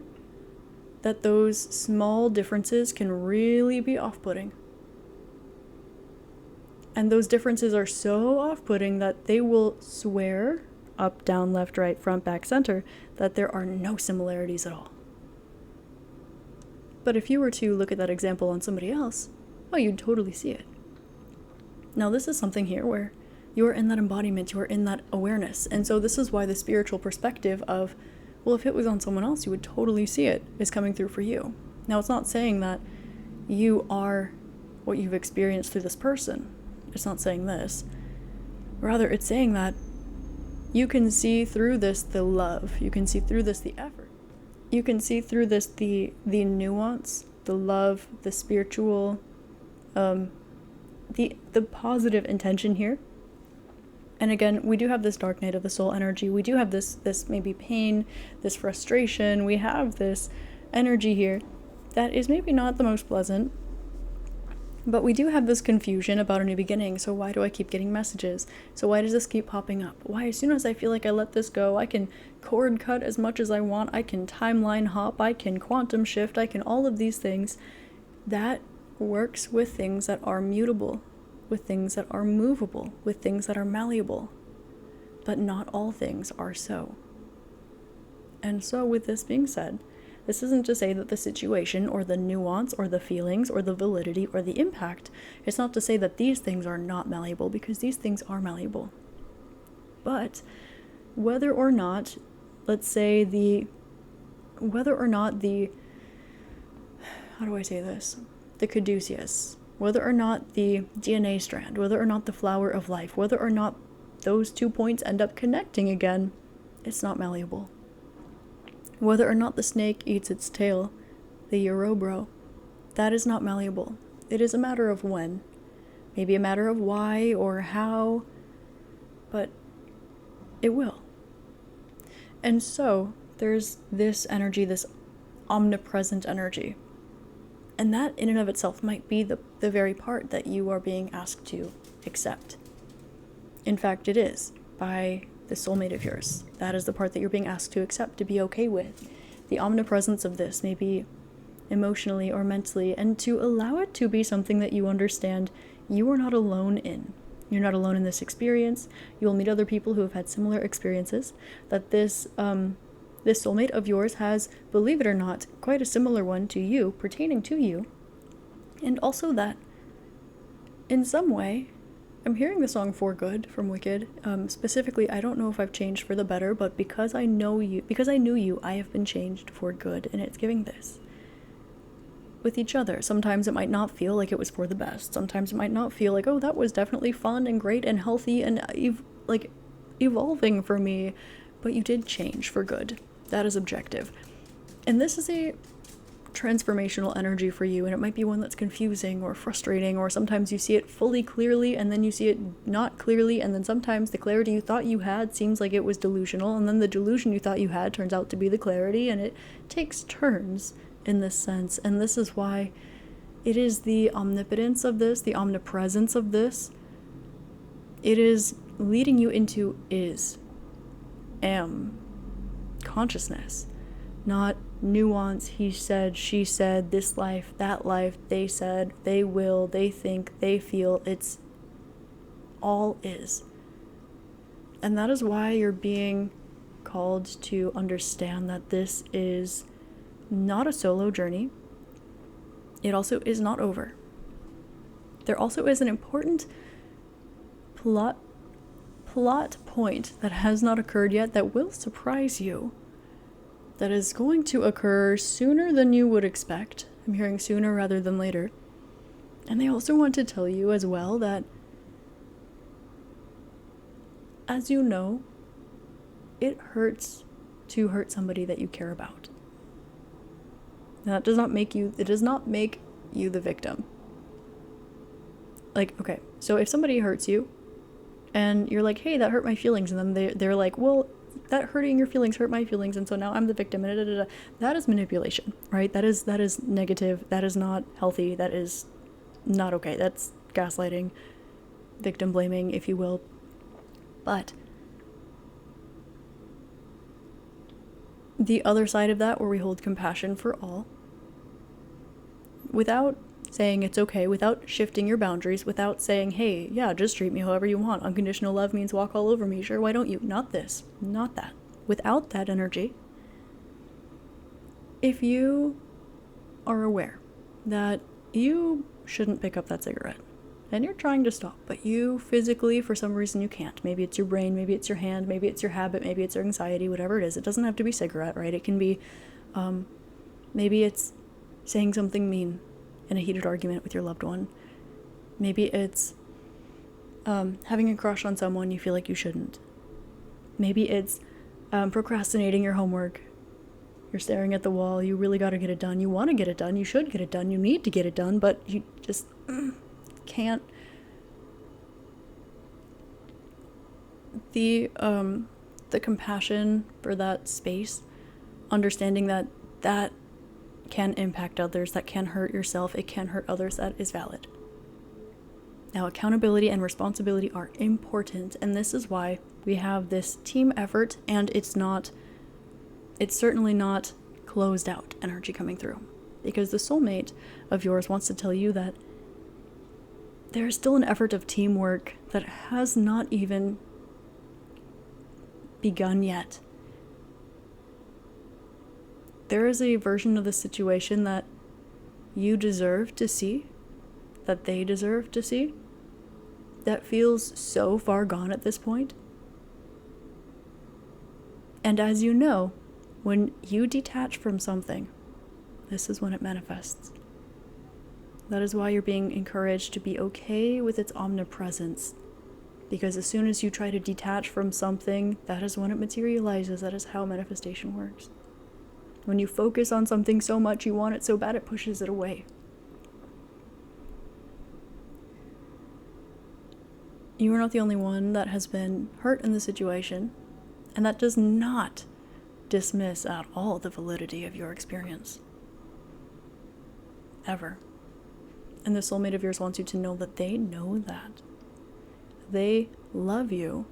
that those small differences can really be off-putting. And those differences are so off-putting that they will swear, up, down, left, right, front, back, center, that there are no similarities at all. But if you were to look at that example on somebody else, well, you'd totally see it. Now, this is something here where you are in that embodiment, you are in that awareness. And so this is why the spiritual perspective of, well, if it was on someone else, you would totally see it, is coming through for you. Now, it's not saying that you are what you've experienced through this person. It's not saying this. Rather, it's saying that you can see through this the love. You can see through this the effort. You can see through this the nuance, the love, the spiritual, the positive intention here. And again, we do have this dark night of the soul energy. We do have this maybe pain, this frustration. We have this energy here that is maybe not the most pleasant. But we do have this confusion about a new beginning. So why do I keep getting messages? So why does this keep popping up? Why, as soon as I feel like I let this go, I can cord cut as much as I want. I can timeline hop. I can quantum shift. I can all of these things. That works with things that are mutable, with things that are movable, with things that are malleable. But not all things are so. And so with this being said, this isn't to say that the situation or the nuance or the feelings or the validity or the impact, it's not to say that these things are not malleable, because these things are malleable. But whether or not, let's say how do I say this? The caduceus, whether or not the DNA strand, whether or not the flower of life, whether or not those 2 points end up connecting again, it's not malleable. Whether or not the snake eats its tail, the Eurobro, that is not malleable. It is a matter of when. Maybe a matter of why or how, but it will. And so, there's this energy, this omnipresent energy. And that in and of itself might be the very part that you are being asked to accept. In fact, it is, by the soulmate of yours. That is the part that you're being asked to accept, to be okay with. The omnipresence of this, maybe emotionally or mentally, and to allow it to be something that you understand you are not alone in. You're not alone in this experience. You will meet other people who have had similar experiences, that this soulmate of yours has, believe it or not, quite a similar one to you, pertaining to you. And also that, in some way, I'm hearing the song For Good from Wicked. Specifically, I don't know if I've changed for the better, but because I knew you, I have been changed for good, and it's giving this. With each other. Sometimes it might not feel like it was for the best. Sometimes it might not feel like, oh, that was definitely fun and great and healthy and evolving for me, but you did change for good. That is objective. And this is a transformational energy for you, and it might be one that's confusing or frustrating, or sometimes you see it fully clearly and then you see it not clearly, and then sometimes the clarity you thought you had seems like it was delusional, and then the delusion you thought you had turns out to be the clarity, and it takes turns in this sense. And this is why it is the omnipotence of this, the omnipresence of this. It is leading you into am consciousness, not nuance, he said, she said, this life, that life, they said, they will, they think, they feel. It's all is. And that is why you're being called to understand that this is not a solo journey. It also is not over. There also is an important plot point that has not occurred yet that will surprise you. That is going to occur sooner than you would expect. I'm hearing sooner rather than later. And they also want to tell you as well that, as you know, it hurts to hurt somebody that you care about. Now, it does not make you the victim. Like, okay, so if somebody hurts you and you're like, hey, that hurt my feelings, and then they're like, well, that hurting your feelings hurt my feelings, and so now I'm the victim, and that is manipulation, right? That is negative. That is not healthy. That is not okay. That's gaslighting, victim blaming, if you will. But the other side of that, where we hold compassion for all, without saying it's okay, without shifting your boundaries, without saying, hey, yeah, just treat me however you want. Unconditional love means walk all over me. Sure, why don't you? Not this, not that. Without that energy, if you are aware that you shouldn't pick up that cigarette, and you're trying to stop, but you physically, for some reason, you can't. Maybe it's your brain, maybe it's your hand, maybe it's your habit, maybe it's your anxiety, whatever it is. It doesn't have to be cigarette, right? It can be, maybe it's saying something mean in a heated argument with your loved one. Maybe it's having a crush on someone you feel like you shouldn't. Maybe it's procrastinating your homework. You're staring at the wall. You really got to get it done. You want to get it done. You should get it done. You need to get it done, but you just can't. The compassion for that space, understanding that can impact others, that can hurt yourself, it can hurt others, that is valid. Now, accountability and responsibility are important, and this is why we have this team effort, and it's certainly not closed out energy coming through, because the soulmate of yours wants to tell you that there is still an effort of teamwork that has not even begun yet. There is a version of the situation that you deserve to see, that they deserve to see, that feels so far gone at this point. And as you know, when you detach from something, this is when it manifests. That is why you're being encouraged to be okay with its omnipresence. Because as soon as you try to detach from something, that is when it materializes. That is how manifestation works. When you focus on something so much, you want it so bad, it pushes it away. You are not the only one that has been hurt in the situation, and that does not dismiss at all the validity of your experience. Ever. And the soulmate of yours wants you to know that they know that. They love you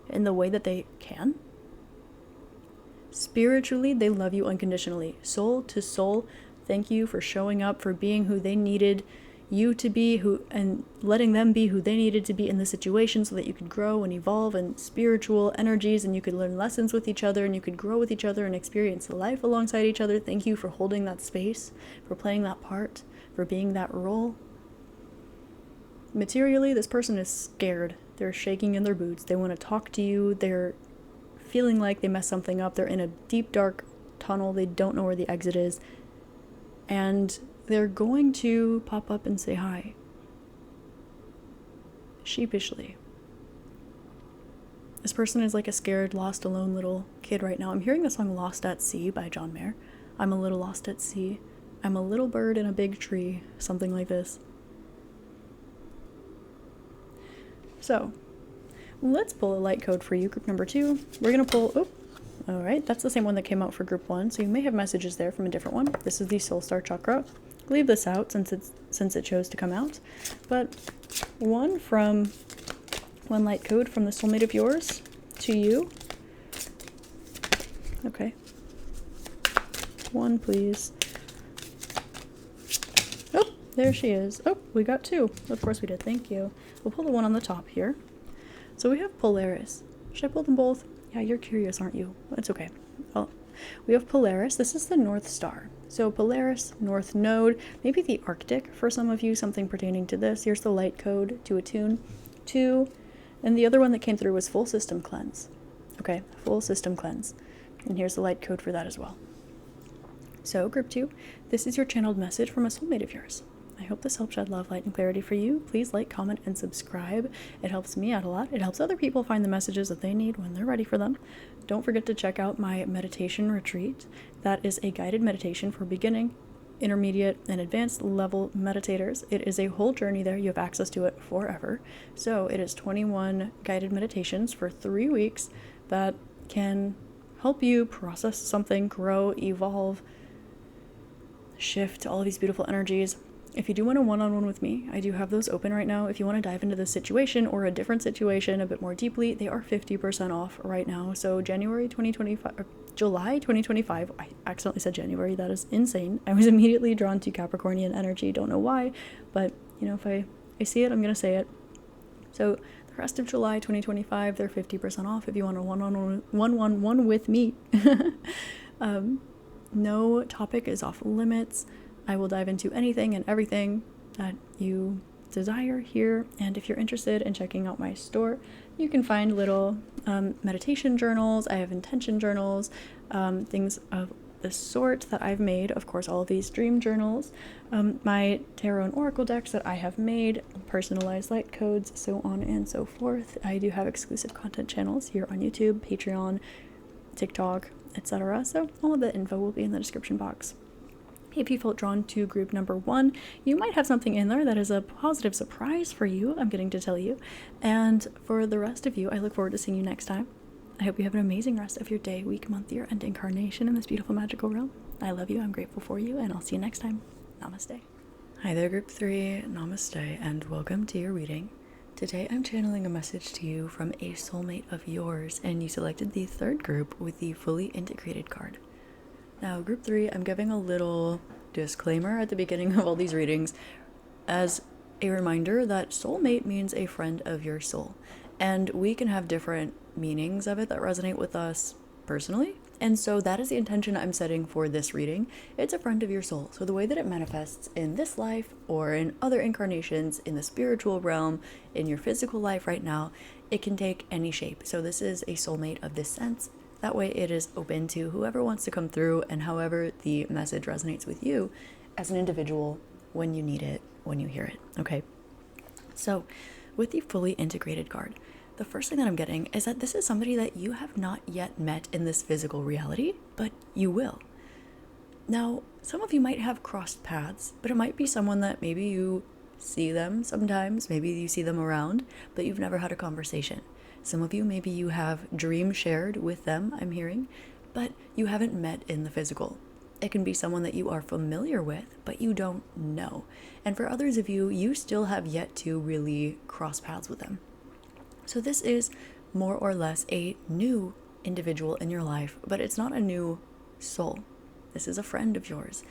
in the way that they can. Spiritually, they love you unconditionally. Soul to soul, thank you for showing up, for being who they needed you to be, and letting them be who they needed to be in the situation so that you could grow and evolve in spiritual energies, and you could learn lessons with each other, and you could grow with each other and experience life alongside each other. Thank you for holding that space, for playing that part, for being that role. Materially, this person is scared. They're shaking in their boots. They want to talk to you. They're feeling like they messed something up. They're in a deep, dark tunnel. They don't know where the exit is. And they're going to pop up and say hi. Sheepishly. This person is like a scared, lost, alone little kid right now. I'm hearing the song Lost at Sea by John Mayer. I'm a little lost at sea. I'm a little bird in a big tree. Something like this. So, let's pull a light code for you, group number 2. We're going to pull... Alright, that's the same one that came out for group 1, so you may have messages there from a different one. This is the Soul Star Chakra. Leave this out since it chose to come out. But one light code from the soulmate of yours to you. Okay. One, please. Oh, there she is. Oh, we got 2. Of course we did. Thank you. We'll pull the one on the top here. So we have Polaris. Should I pull them both? Yeah, you're curious, aren't you? It's okay. Oh, we have Polaris. This is the North Star. So Polaris, North Node, maybe the Arctic for some of you, something pertaining to this. Here's the light code to attune to. And the other one that came through was Full System Cleanse. Okay, Full System Cleanse. And here's the light code for that as well. So, group 2, this is your channeled message from a soulmate of yours. I hope this helps shed love, light, and clarity for you. Please like, comment, and subscribe. It helps me out a lot. It helps other people find the messages that they need when they're ready for them. Don't forget to check out my meditation retreat. That is a guided meditation for beginning, intermediate, and advanced level meditators. It is a whole journey there. You have access to it forever. So it is 21 guided meditations for 3 weeks that can help you process something, grow, evolve, shift all of these beautiful energies. If you do want a one-on-one with me, I do have those open right now. If you want to dive into this situation or a different situation a bit more deeply, they are 50% off right now. So July 2025, I accidentally said January, that is insane. I was immediately drawn to Capricornian energy, don't know why, but you know, if I see it, I'm going to say it. So the rest of July 2025, they're 50% off if you want a one-on-one with me. No topic is off limits. I will dive into anything and everything that you desire here. And if you're interested in checking out my store, you can find little meditation journals. I have intention journals, things of the sort that I've made. Of course, all of these dream journals, my tarot and oracle decks that I have made, personalized light codes, so on and so forth. I do have exclusive content channels here on YouTube, Patreon, TikTok, etc. So all of the info will be in the description box. If you felt drawn to group number 1, you might have something in there that is a positive surprise for you, I'm getting to tell you. And for the rest of you, I look forward to seeing you next time. I hope you have an amazing rest of your day, week, month, year, and incarnation in this beautiful magical realm. I love you, I'm grateful for you, and I'll see you next time. Namaste. Hi there, group 3. Namaste, and welcome to your reading. Today I'm channeling a message to you from a soulmate of yours, and you selected the 3rd group with the Fully Integrated card. Now, group 3, I'm giving a little disclaimer at the beginning of all these readings as a reminder that soulmate means a friend of your soul. And we can have different meanings of it that resonate with us personally. And so that is the intention I'm setting for this reading. It's a friend of your soul. So the way that it manifests in this life or in other incarnations, in the spiritual realm, in your physical life right now, it can take any shape. So this is a soulmate of this sense. That way it is open to whoever wants to come through and however the message resonates with you as an individual when you need it, when you hear it, okay? So with the Fully Integrated card, the first thing that I'm getting is that this is somebody that you have not yet met in this physical reality, but you will. Now, some of you might have crossed paths, but it might be someone that maybe you see them sometimes, maybe you see them around, but you've never had a conversation. Some of you, maybe you have dream shared with them, I'm hearing, but you haven't met in the physical. It can be someone that you are familiar with, but you don't know. And for others of you, you still have yet to really cross paths with them. So this is more or less a new individual in your life, but it's not a new soul. This is a friend of yours.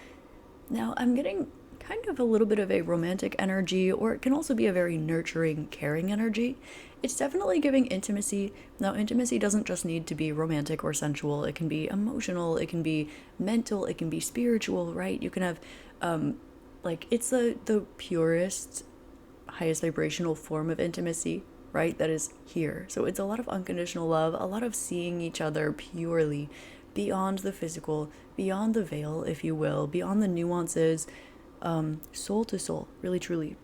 Now, I'm getting kind of a little bit of a romantic energy, or it can also be a very nurturing, caring energy. It's definitely giving intimacy. Now, intimacy doesn't just need to be romantic or sensual. It can be emotional, it can be mental, it can be spiritual, right? You can have, it's the purest, highest vibrational form of intimacy, right? That is here. So it's a lot of unconditional love, a lot of seeing each other purely beyond the physical, beyond the veil, if you will, beyond the nuances, soul to soul, really truly.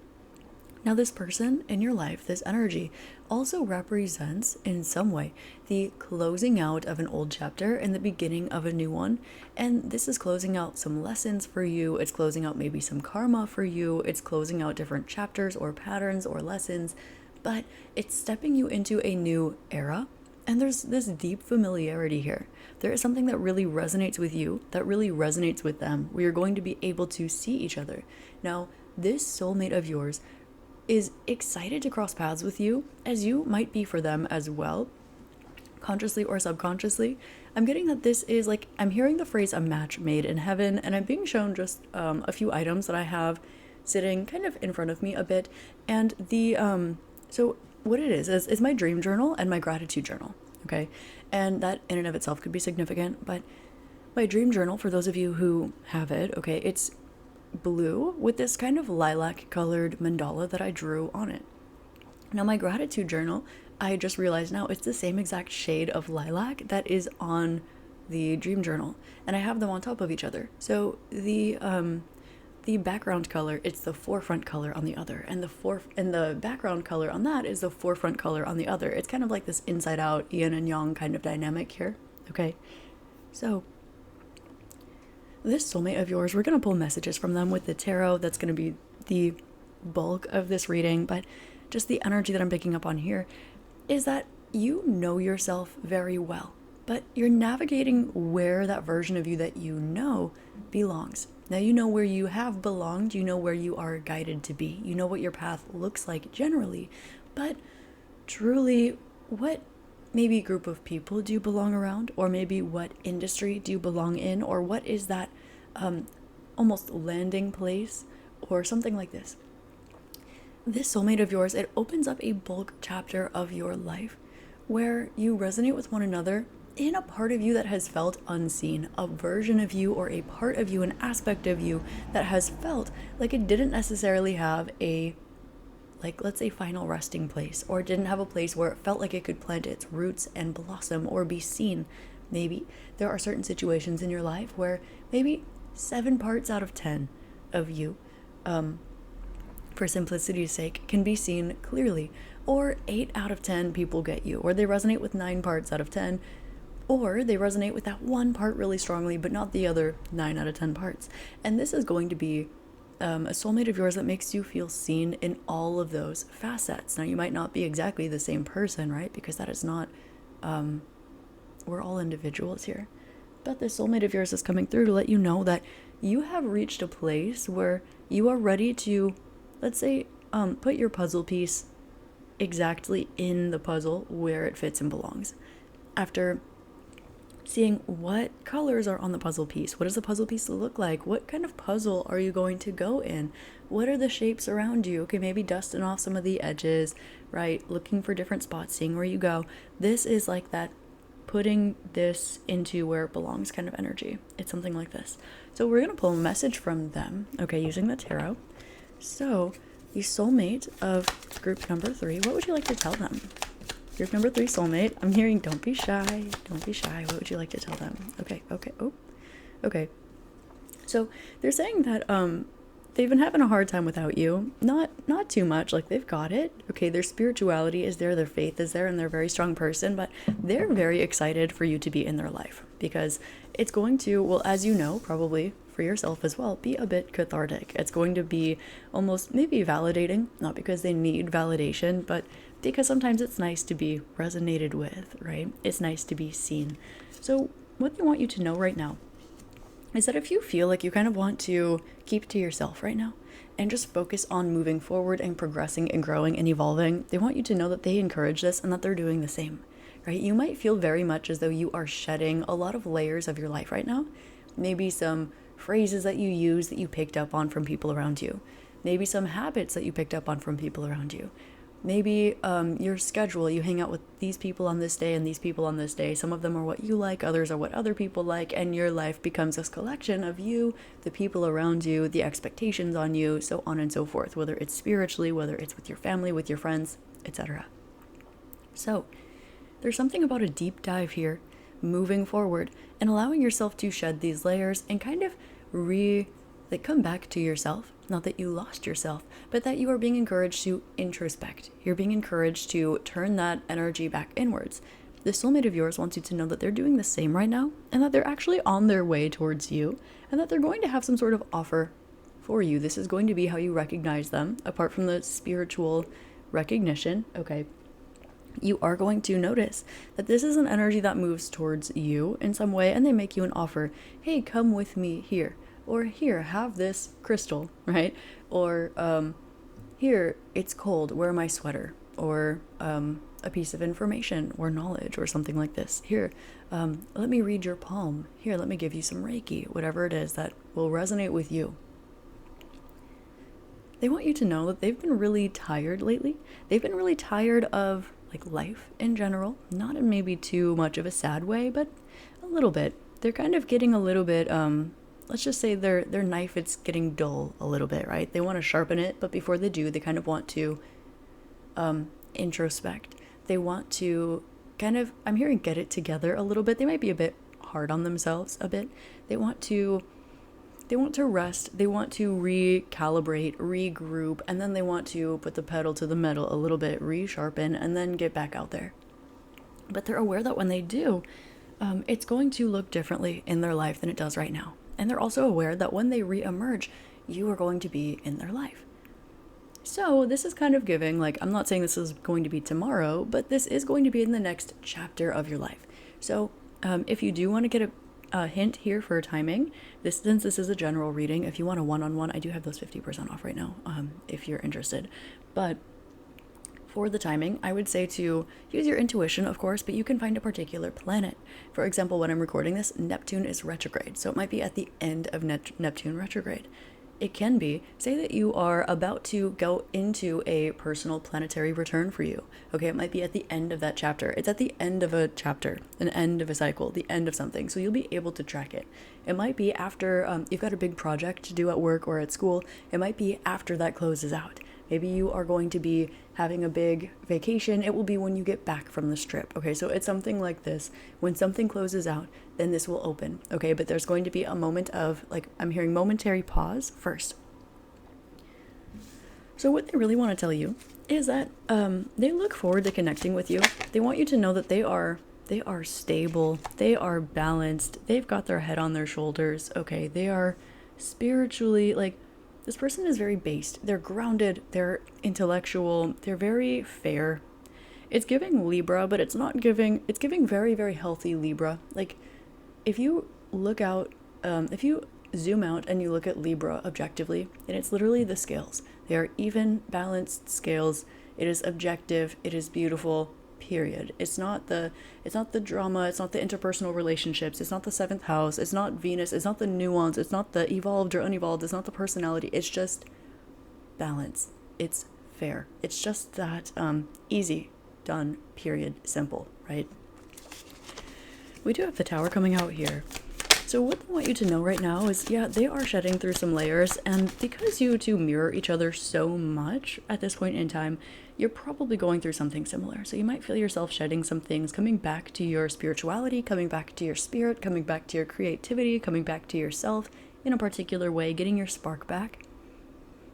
Now, this person in your life, this energy, also represents in some way the closing out of an old chapter and the beginning of a new one. And this is closing out some lessons for you. It's closing out maybe some karma for you. It's closing out different chapters or patterns or lessons, but it's stepping you into a new era. And there's this deep familiarity here. There is something that really resonates with you, that really resonates with them, where you're going to be able to see each other. Now, this soulmate of yours is excited to cross paths with you, as you might be for them as well, consciously or subconsciously. I'm getting that this is like, I'm hearing the phrase a match made in heaven, and I'm being shown just a few items that I have sitting kind of in front of me a bit. And so what it is my dream journal and my gratitude journal, okay? And that in and of itself could be significant, but my dream journal, for those of you who have it, okay, it's blue with this kind of lilac colored mandala that I drew on it. Now, my gratitude journal, I just realized now it's the same exact shade of lilac that is on the dream journal, and I have them on top of each other. So the background color, it's the forefront color on the other, and the background color on that is the forefront color on the other. It's kind of like this inside out yin and yang kind of dynamic here. Okay, so this soulmate of yours, we're going to pull messages from them with the tarot. That's going to be the bulk of this reading, but just the energy that I'm picking up on here is that you know yourself very well, but you're navigating where that version of you that you know belongs. Now, you know where you have belonged, you know where you are guided to be, you know what your path looks like generally, but truly, what maybe group of people do you belong around, or maybe what industry do you belong in, or what is that almost landing place, or something like this. This soulmate of yours, it opens up a bulk chapter of your life where you resonate with one another in a part of you that has felt unseen, a version of you or a part of you, an aspect of you that has felt like it didn't necessarily have a, like, let's say, final resting place, or it didn't have a place where it felt like it could plant its roots and blossom or be seen. Maybe there are certain situations in your life where maybe 7 parts out of 10 of you, for simplicity's sake, can be seen clearly, or 8 out of 10 people get you, or they resonate with 9 parts out of 10, or they resonate with that one part really strongly, but not the other 9 out of 10 parts. And this is going to be a soulmate of yours that makes you feel seen in all of those facets. Now, you might not be exactly the same person, right? Because that is not, we're all individuals here. But this soulmate of yours is coming through to let you know that you have reached a place where you are ready to, let's say, put your puzzle piece exactly in the puzzle where it fits and belongs. After seeing what colors are on the puzzle piece, what does the puzzle piece look like? What kind of puzzle are you going to go in? What are the shapes around you? Okay, maybe dusting off some of the edges, right? Looking for different spots, seeing where you go. This is like that putting this into where it belongs kind of energy. It's something like this. So we're going to pull a message from them, okay, using the tarot. So the soulmate of group number 3, what would you like to tell them? Group number 3 soulmate, I'm hearing don't be shy, don't be shy. What would you like to tell them? Okay. So they're saying that they've been having a hard time without you. Not too much, like they've got it. Okay, their spirituality is there, their faith is there, and they're a very strong person, but they're very excited for you to be in their life because it's going to, well, as you know, probably for yourself as well, be a bit cathartic. It's going to be almost maybe validating, not because they need validation, but because sometimes it's nice to be resonated with, right? It's nice to be seen. So what they want you to know right now is that if you feel like you kind of want to keep to yourself right now and just focus on moving forward and progressing and growing and evolving, they want you to know that they encourage this and that they're doing the same, right? You might feel very much as though you are shedding a lot of layers of your life right now. Maybe some phrases that you use that you picked up on from people around you. Maybe some habits that you picked up on from people around you. Maybe your schedule, you hang out with these people on this day and these people on this day. Some of them are what you like, others are what other people like, and your life becomes this collection of you, the people around you, the expectations on you, so on and so forth, whether it's spiritually, whether it's with your family, with your friends, etc. So there's something about a deep dive here, moving forward and allowing yourself to shed these layers and kind of come back to yourself. Not that you lost yourself, but that you are being encouraged to introspect. You're being encouraged to turn that energy back inwards. The soulmate of yours wants you to know that they're doing the same right now, and that they're actually on their way towards you, and that they're going to have some sort of offer for you. This is going to be how you recognize them, apart from the spiritual recognition, okay? You are going to notice that this is an energy that moves towards you in some way, and they make you an offer. Hey, come with me here. Or here, have this crystal, right? Or here, it's cold, wear my sweater. Or a piece of information or knowledge or something like this. Here, let me read your palm. Here, let me give you some Reiki, whatever it is that will resonate with you. They want you to know that they've been really tired lately. They've been really tired of life in general, not in maybe too much of a sad way, but a little bit. They're kind of getting a little bit let's just say their knife, it's getting dull a little bit, right? They want to sharpen it, but before they do, they kind of want to introspect. They want to kind of, I'm hearing, get it together a little bit. They might be a bit hard on themselves a bit. They want to rest. They want to recalibrate, regroup, and then they want to put the pedal to the metal a little bit, resharpen, and then get back out there. But they're aware that when they do, it's going to look differently in their life than it does right now. And they're also aware that when they re-emerge, you are going to be in their life. So this is kind of giving, I'm not saying this is going to be tomorrow, but this is going to be in the next chapter of your life. So if you do want to get a hint here for timing, since this is a general reading, if you want a one-on-one, I do have those 50% off right now, if you're interested. But for the timing, I would say to use your intuition, of course, but you can find a particular planet. For example, when I'm recording this, Neptune is retrograde, so it might be at the end of Neptune retrograde. It can be, say that you are about to go into a personal planetary return for you. Okay, it might be at the end of that chapter. It's at the end of a chapter, an end of a cycle, the end of something, so you'll be able to track it. It might be after you've got a big project to do at work or at school. It might be after that closes out. Maybe you are going to be having a big vacation. It will be when you get back from the trip. Okay, so it's something like this. When something closes out, then this will open. Okay, but there's going to be a moment of, I'm hearing momentary pause first. So what they really want to tell you is that they look forward to connecting with you. They want you to know that they are stable. They are balanced. They've got their head on their shoulders. Okay, they are spiritually, this person is very based. They're grounded. They're intellectual. They're very fair. It's giving Libra, but it's giving very, very healthy Libra. If you look out, if you zoom out and you look at Libra objectively, and it's literally the scales. They are even, balanced scales. It is objective. It is beautiful. Period. It's not the drama. It's not the interpersonal relationships. It's not the seventh house. It's not Venus. It's not the nuance. It's not the evolved or unevolved. It's not the personality. It's just balance. It's fair. It's just that easy, done, period, simple, right? We do have the Tower coming out here. So what I want you to know right now is, they are shedding through some layers, and because you two mirror each other so much at this point in time, you're probably going through something similar. So you might feel yourself shedding some things, coming back to your spirituality, coming back to your spirit, coming back to your creativity, coming back to yourself in a particular way, getting your spark back.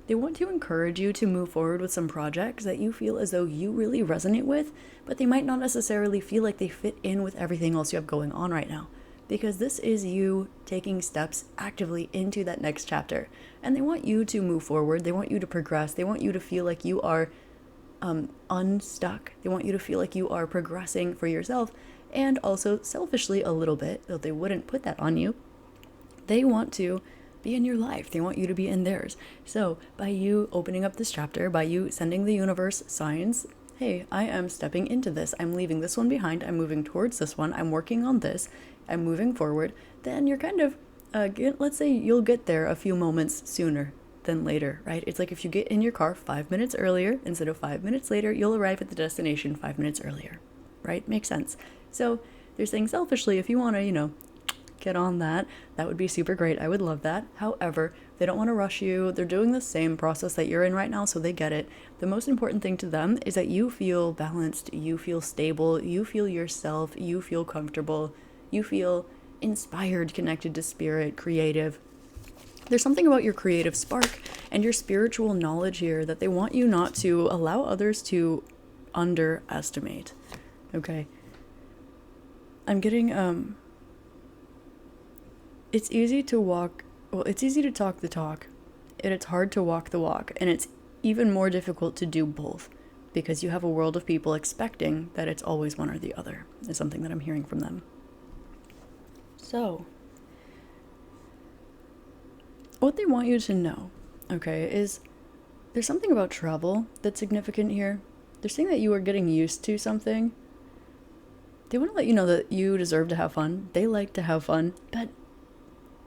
They want to encourage you to move forward with some projects that you feel as though you really resonate with, but they might not necessarily feel like they fit in with everything else you have going on right now. Because this is you taking steps actively into that next chapter. And they want you to move forward. They want you to progress. They want you to feel like you are unstuck. They want you to feel like you are progressing for yourself And also, selfishly a little bit, though they wouldn't put that on you, they want to be in your life. They want you to be in theirs. So by you opening up this chapter, by you sending the universe signs, hey, I am stepping into this. I'm leaving this one behind. I'm moving towards this one. I'm working on this. I'm moving forward. Then you're kind of, let's say you'll get there a few moments sooner than later, right? It's like if you get in your car 5 minutes earlier instead of 5 minutes later, you'll arrive at the destination 5 minutes earlier, right? Makes sense. So they're saying selfishly, if you want to, get on that would be super great. I would love that. However, they don't want to rush you. They're doing the same process that you're in right now, so they get it. The most important thing to them is that you feel balanced, you feel stable, you feel yourself, you feel comfortable, you feel inspired, connected to spirit, creative. There's something about your creative spark and your spiritual knowledge here that they want you not to allow others to underestimate. Okay. I'm getting, it's easy to talk the talk, and it's hard to walk the walk, and it's even more difficult to do both, because you have a world of people expecting that it's always one or the other, is something that I'm hearing from them. So, what they want you to know, okay, is there's something about travel that's significant here. They're saying that you are getting used to something. They want to let you know that you deserve to have fun. They like to have fun, but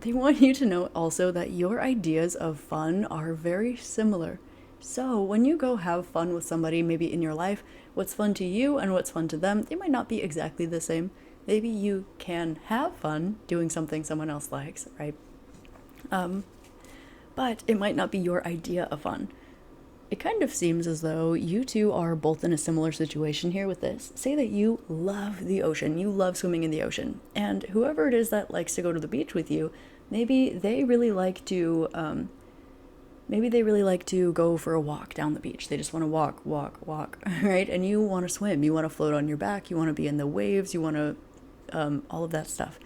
they want you to know also that your ideas of fun are very similar. So when you go have fun with somebody, maybe in your life, what's fun to you and what's fun to them, they might not be exactly the same. Maybe you can have fun doing something someone else likes, right? But it might not be your idea of fun. It kind of seems as though you two are both in a similar situation here with this. Say that you love the ocean, you love swimming in the ocean, and whoever it is that likes to go to the beach with you, maybe they really like to go for a walk down the beach. They just want to walk, right? And you want to swim, you want to float on your back, you want to be in the waves, you want to, all of that stuff.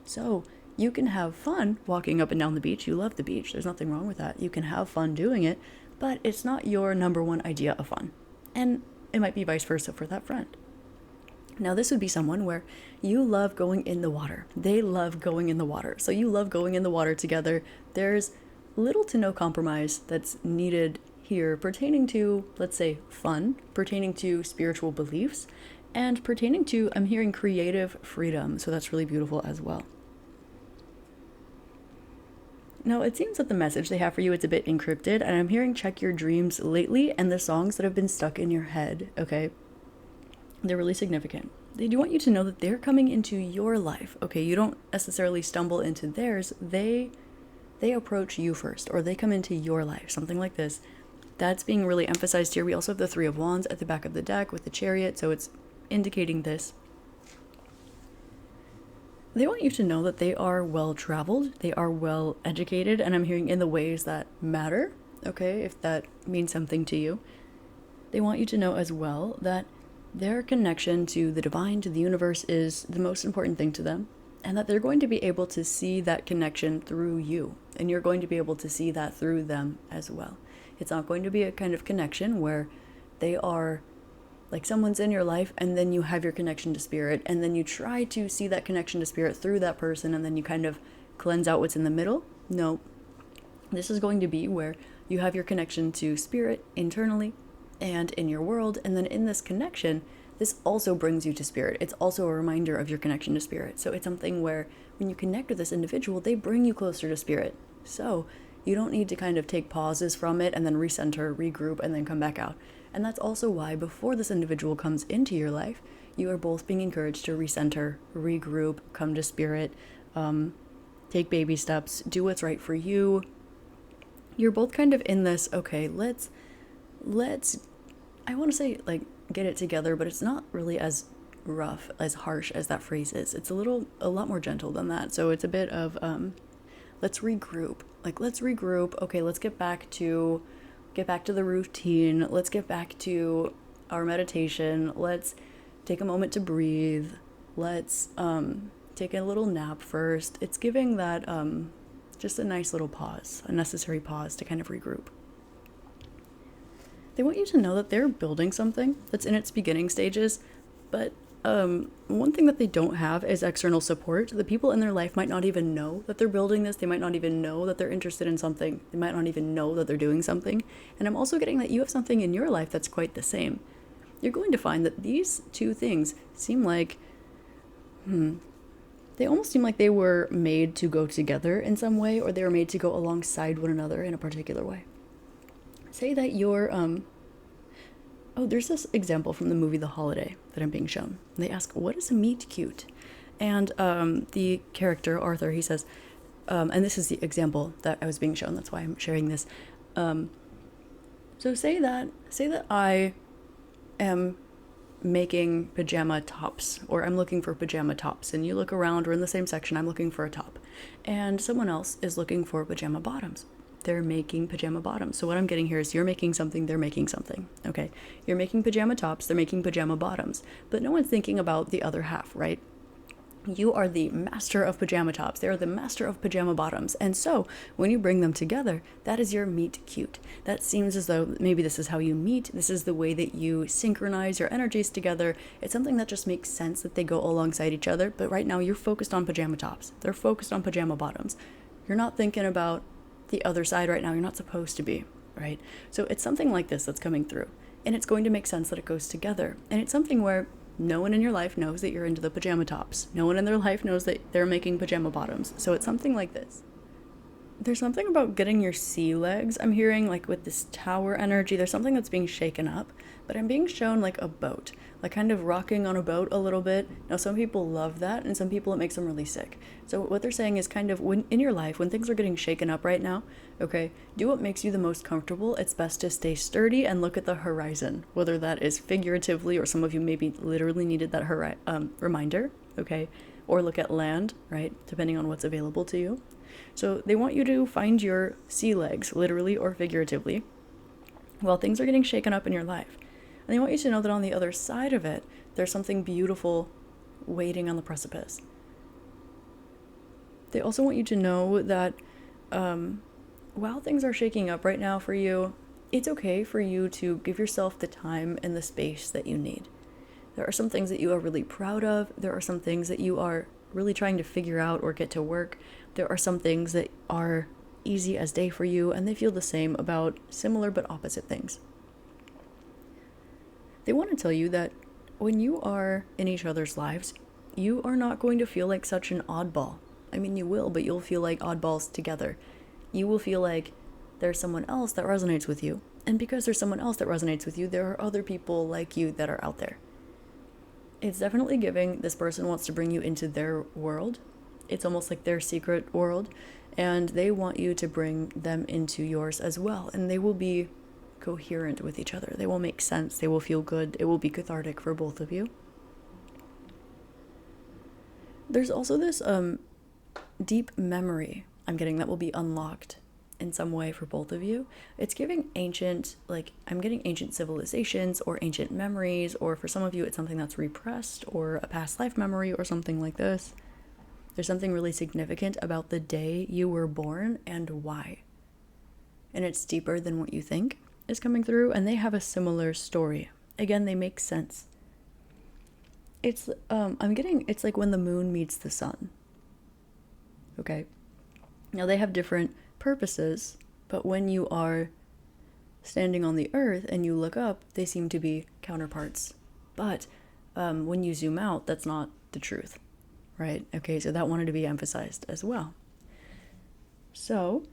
So you can have fun walking up and down the beach. You love the beach. There's nothing wrong with that. You can have fun doing it, but it's not your number one idea of fun. And it might be vice versa for that friend. Now, this would be someone where you love going in the water. They love going in the water. So you love going in the water together. There's little to no compromise that's needed here pertaining to, let's say, fun, pertaining to spiritual beliefs, and pertaining to, I'm hearing, creative freedom. So that's really beautiful as well. Now, it seems that the message they have for you is a bit encrypted, and I'm hearing check your dreams lately and the songs that have been stuck in your head, okay? They're really significant. They do want you to know that they're coming into your life, okay? You don't necessarily stumble into theirs. They approach you first, or they come into your life, something like this. That's being really emphasized here. We also have the Three of Wands at the back of the deck with the Chariot, so it's indicating this. They want you to know that they are well-traveled, they are well-educated, and I'm hearing in the ways that matter, okay, if that means something to you. They want you to know as well that their connection to the divine, to the universe, is the most important thing to them, and that they're going to be able to see that connection through you, and you're going to be able to see that through them as well. It's not going to be a kind of connection where they are like someone's in your life and then you have your connection to spirit and then you try to see that connection to spirit through that person and then you kind of cleanse out what's in the middle. No, this is going to be where you have your connection to spirit internally and in your world, and then in this connection, this also brings you to spirit. It's also a reminder of your connection to spirit. So it's something where when you connect with this individual, they bring you closer to spirit. So you don't need to kind of take pauses from it and then recenter, regroup, and then come back out. And that's also why before this individual comes into your life, you are both being encouraged to recenter, regroup, come to spirit, take baby steps, do what's right for you. You're both kind of in this, okay, let's I want to say like get it together, but it's not really as rough, as harsh as that phrase is. It's a lot more gentle than that. So it's a bit of let's regroup. Okay, let's get back to the routine. Let's get back to our meditation. Let's take a moment to breathe. Let's take a little nap first. It's giving that just a nice little pause, a necessary pause to kind of regroup. They want you to know that they're building something that's in its beginning stages, but one thing that they don't have is external support. The people in their life might not even know that they're building this. They might not even know that they're interested in something. They might not even know that they're doing something. And I'm also getting that you have something in your life that's quite the same. You're going to find that these two things seem like, they almost seem like they were made to go together in some way, or they were made to go alongside one another in a particular way. Say that you're, there's this example from the movie The Holiday that I'm being shown. They ask, what is a meet cute? And the character, Arthur, he says, and this is the example that I was being shown, that's why I'm sharing this. So say that I am making pajama tops, or I'm looking for pajama tops, and you look around, we're in the same section, I'm looking for a top, and someone else is looking for pajama bottoms. They're making pajama bottoms. So what I'm getting here is you're making something, they're making something. Okay, you're making pajama tops, they're making pajama bottoms, but no one's thinking about the other half, right? You are the master of pajama tops. They are the master of pajama bottoms. And so when you bring them together, that is your meet cute. That seems as though maybe this is how you meet. This is the way that you synchronize your energies together. It's something that just makes sense that they go alongside each other. But right now you're focused on pajama tops. They're focused on pajama bottoms. You're not thinking about the other side right now. You're not supposed to be, right? So it's something like this that's coming through. And it's going to make sense that it goes together. And it's something where no one in your life knows that you're into the pajama tops. No one in their life knows that they're making pajama bottoms. So it's something like this. There's something about getting your sea legs. I'm hearing like with this tower energy, there's something that's being shaken up, but I'm being shown like a boat, like kind of rocking on a boat a little bit. Now, some people love that, and some people it makes them really sick. So what they're saying is kind of when in your life, when things are getting shaken up right now, okay, do what makes you the most comfortable. It's best to stay sturdy and look at the horizon, whether that is figuratively, or some of you maybe literally needed that reminder, okay, or look at land, right, depending on what's available to you. So they want you to find your sea legs, literally or figuratively, while things are getting shaken up in your life. And they want you to know that on the other side of it, there's something beautiful waiting on the precipice. They also want you to know that while things are shaking up right now for you, it's okay for you to give yourself the time and the space that you need. There are some things that you are really proud of. There are some things that you are really trying to figure out or get to work. There are some things that are easy as day for you, and they feel the same about similar but opposite things. They want to tell you that when you are in each other's lives, you are not going to feel like such an oddball. I mean, you will, but you'll feel like oddballs together. You will feel like there's someone else that resonates with you. And because there's someone else that resonates with you, there are other people like you that are out there. It's definitely giving this person wants to bring you into their world. It's almost like their secret world. And they want you to bring them into yours as well. And they will be coherent with each other. They will make sense. They will feel good. It will be cathartic for both of you. There's also this deep memory I'm getting that will be unlocked in some way for both of you. It's giving ancient, like I'm getting ancient civilizations or ancient memories, or for some of you it's something that's repressed or a past life memory or something like this. There's something really significant about the day you were born and why. And it's deeper than what you think is coming through, and they have a similar story. Again, they make sense. It's it's like when the moon meets the sun. Okay. Now they have different purposes, but when you are standing on the earth and you look up, they seem to be counterparts. But when you zoom out, that's not the truth, right? Okay, so that wanted to be emphasized as well. So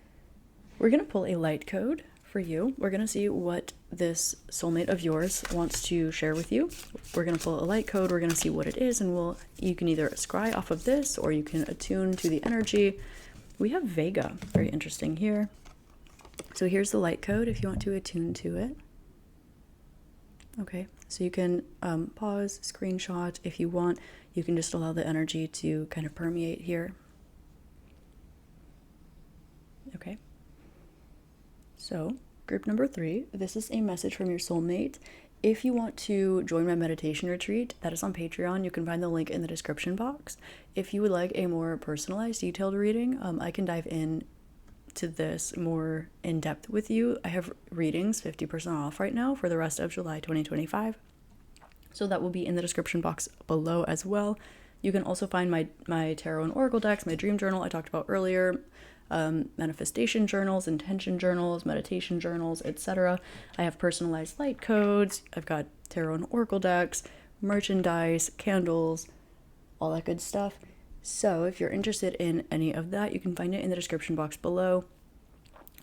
we're going to pull a light code for you. We're going to see what this soulmate of yours wants to share with you. We're going to pull a light code. We're going to see what it is, and you can either scry off of this or you can attune to the energy. We have Vega, very interesting here. So here's the light code if you want to attune to it. Okay, so you can pause, screenshot if you want. You can just allow the energy to kind of permeate here. Okay. So, group number 3, this is a message from your soulmate. If you want to join my meditation retreat, that is on Patreon. You can find the link in the description box. If you would like a more personalized, detailed reading, I can dive in to this more in depth with you. I have readings 50% off right now for the rest of July 2025. So that will be in the description box below as well. You can also find my tarot and oracle decks, my dream journal I talked about earlier, manifestation journals, intention journals, meditation journals, etc. I have personalized light codes. I've got tarot and oracle decks, merchandise, candles, all that good stuff. So if you're interested in any of that, you can find it in the description box below.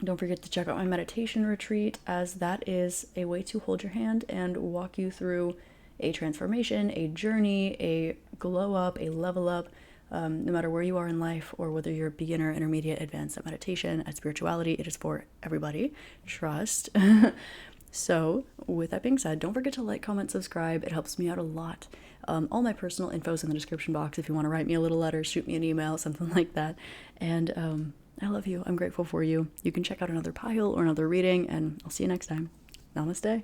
Don't forget to check out my meditation retreat, as that is a way to hold your hand and walk you through a transformation, a journey, a glow up, a level up, no matter where you are in life or whether you're beginner, intermediate, advanced at meditation, at spirituality. It is for everybody. Trust. So with that being said, don't forget to like, comment, subscribe. It helps me out a lot. All my personal info is in the description box if you want to write me a little letter, shoot me an email, something like that. And I love you. I'm grateful for you. You can check out another pile or another reading, and I'll see you next time. Namaste.